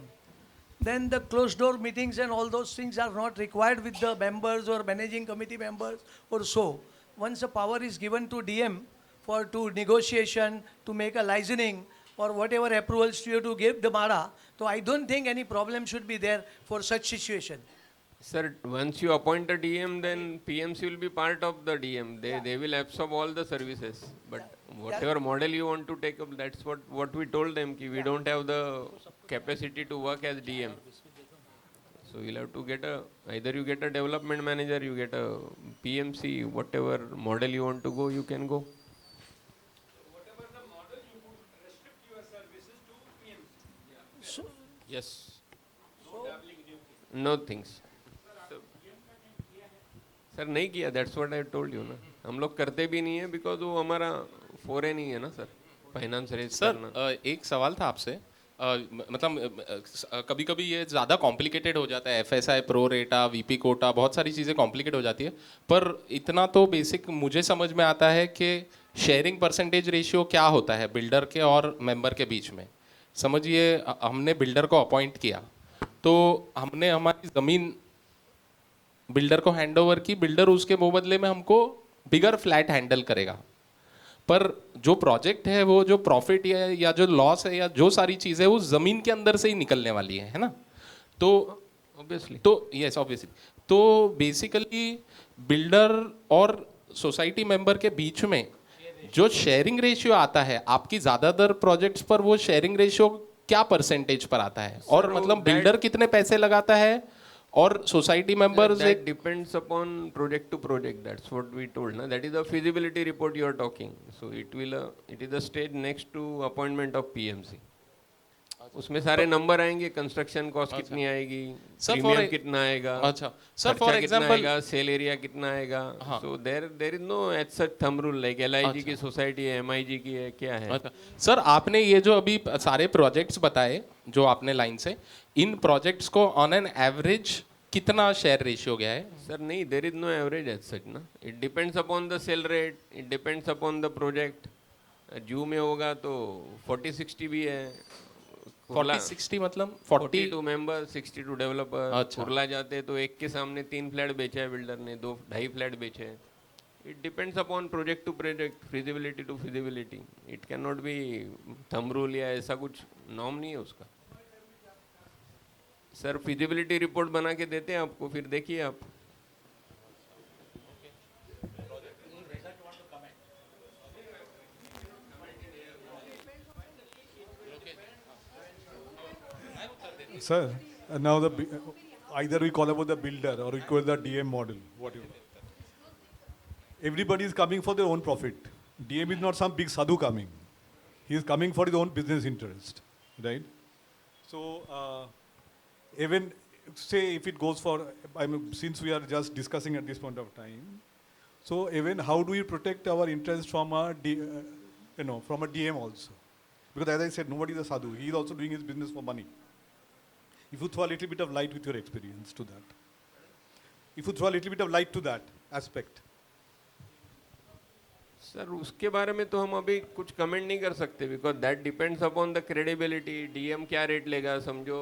then the closed door meetings and all those things are not required with the members or managing committee members or so. Once a power is given to DM to negotiation, to make a licensing or whatever approvals you have to give the MADA, so I don't think any problem should be there for such situation. Sir, once you appoint a DM, then PMC will be part of the DM. They will absorb all the services. But whatever model you want to take up, that's what we told them. Ki we don't have the capacity to work as DM. So you'll have to get either you get a development manager, you get a PMC, whatever model you want to go, you can go. Whatever the model, you would restrict your services to PMC. So, Yes. No dabbling duty. No things. Sir नहीं किया, that's what I told you ना. हम लोग करते भी नहीं है because वो हमारा फोरे नहीं है ना सर, फाइनेंस रेज करना. सर एक सवाल था आपसे, मतलब कभी कभी ये ज़्यादा कॉम्प्लिकेटेड हो जाता है, FSI pro rata, VP quota, बहुत सारी चीज़ें कॉम्प्लिकेट हो जाती है. पर इतना तो बेसिक मुझे समझ में आता है कि शेयरिंग परसेंटेज रेशियो क्या होता है बिल्डर के और मेंबर के बीच में. समझिए हमने बिल्डर को अपॉइंट किया, तो हमने हमारी ज़मीन बिल्डर को हैंड ओवर की, बिल्डर उसके बदले में हमको बिगर फ्लैट हैंडल करेगा. पर जो प्रोजेक्ट है वो जो प्रॉफिट या जो लॉस है या जो सारी चीज़ें वो ज़मीन के अंदर से ही निकलने वाली है ना. तो ऑब्वियसली यस ऑब्वियसली तो बेसिकली बिल्डर और सोसाइटी मेंबर के बीच में जो शेयरिंग रेशियो आता है आपकी ज़्यादातर प्रोजेक्ट्स पर, वो शेयरिंग रेशियो क्या परसेंटेज पर आता है? और मतलब बिल्डर कितने पैसे लगाता है और society members that depends upon project to project. That's what we told na. That is the feasibility report you are talking. So it is the stage next to appointment of PMC. उसमें सारे number आएंगे, construction cost कितनी आएगी, premium कितना आएगा, अच्छा sir for example sale area कितना आएगा. So there is no as such thumb rule like LIG की सोसाइटी है, MIG की है, क्या है. सर आपने ये जो अभी सारे प्रोजेक्ट्स बताए जो आपने लाइन से, इन प्रोजेक्ट्स को ऑन एन एवरेज कितना शेयर रेशियो गया है? सर नहीं, there is no average as such ना. It depends upon the sale rate, it depends upon the project. जू में होगा तो 40-60 भी है. 40-60 मतलब 42 मेंबर, 62 डेवलपर. कुरला जाते तो एक के सामने 3 फ्लैट बेचा है बिल्डर ने, 2-2.5 फ्लैट बेचे हैं. It depends upon project to project, feasibility to feasibility. It can not be thumb rule या ऐसा कुछ नॉर्म नहीं है उसका. सर फिजिबिलिटी रिपोर्ट बना के देते हैं आपको, फिर देखिए आप. Sir, now either we call about the builder or we call the DM model, whatever. Everybody is coming for their own profit. DM is not some big sadhu coming. He is coming for his own business interest, right? So even say if it goes for, I mean, since we are just discussing at this point of time, so even how do we protect our interest from a, from a DM also? Because as I said, nobody is a sadhu. He is also doing his business for money. If you throw a little bit of light with your experience to that. If you throw a little bit of light to that aspect. Sir उसके बारे में तो हम अभी कुछ comment नहीं कर सकते because that depends upon the credibility DM क्या रेट लेगा समझो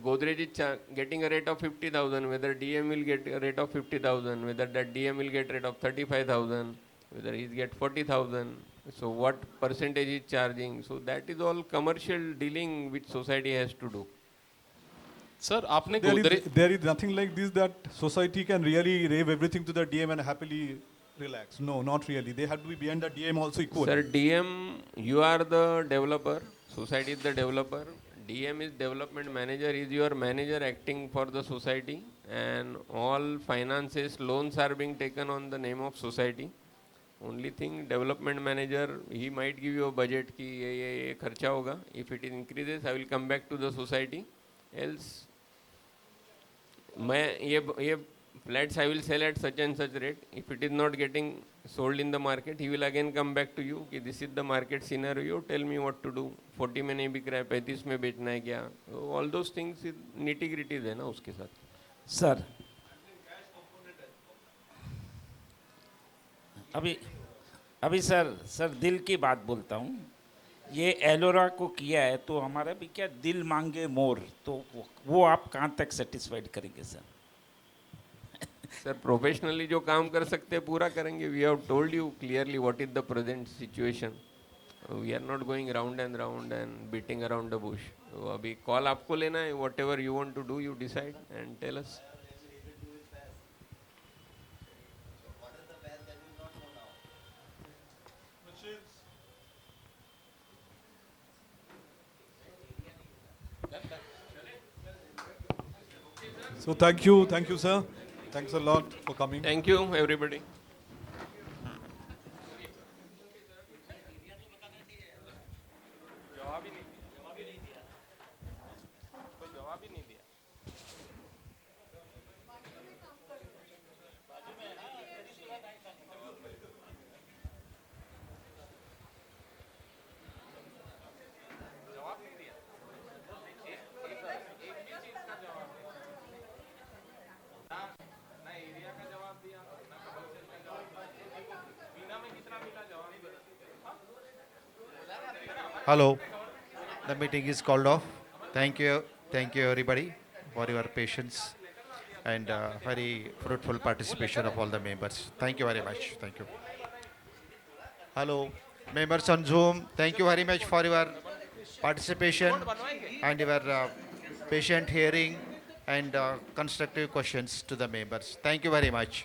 Godrej is getting a rate of 50,000 whether DM will get a rate of 50,000 whether that DM will get rate of 35,000 whether he get 40,000 so what percentage is charging so that is all commercial dealing which society has to do. Sir आपने there is nothing like this that society can really rave everything to the DM and happily relax. No, not really. They have to be behind the DM also equal. Sir, DM, you are the developer. Society is the developer. DM is development manager. Is your manager acting for the society, and all finances, loans are being taken on the name of society. Only thing, development manager, he might give you a budget कि ये खर्चा होगा. If it increases, I will come back to the society. Else, मैं ये flats I will sell at such and such rate. If it is not getting sold in the market, he will again come back to you कि this is the market scenario. Tell me what to do. 40 में नहीं बिक रहा है, 35 में बेचना है क्या? All those things nitty gritties है ना उसके साथ. सर अभी सर दिल की बात बोलता हूँ. ये एलोरा को किया है तो हमारा भी क्या दिल मांगे मोर, तो वो आप कहाँ तक सेटिस्फाइड करेंगे सर? सर प्रोफेशनली जो काम कर सकते हैं पूरा करेंगे. We have told you clearly what is the present situation. We are not going round and beating around the bush. अभी कॉल आपको लेना है. Whatever you want to do you decide and tell us. So thank you sir. Thanks a lot for coming. Thank you everybody. Hello, the meeting is called off. Thank you everybody for your patience and very fruitful participation of all the members. Thank you very much. Thank you. Hello, members on Zoom. Thank you very much for your participation and your patient hearing and constructive questions to the members. Thank you very much.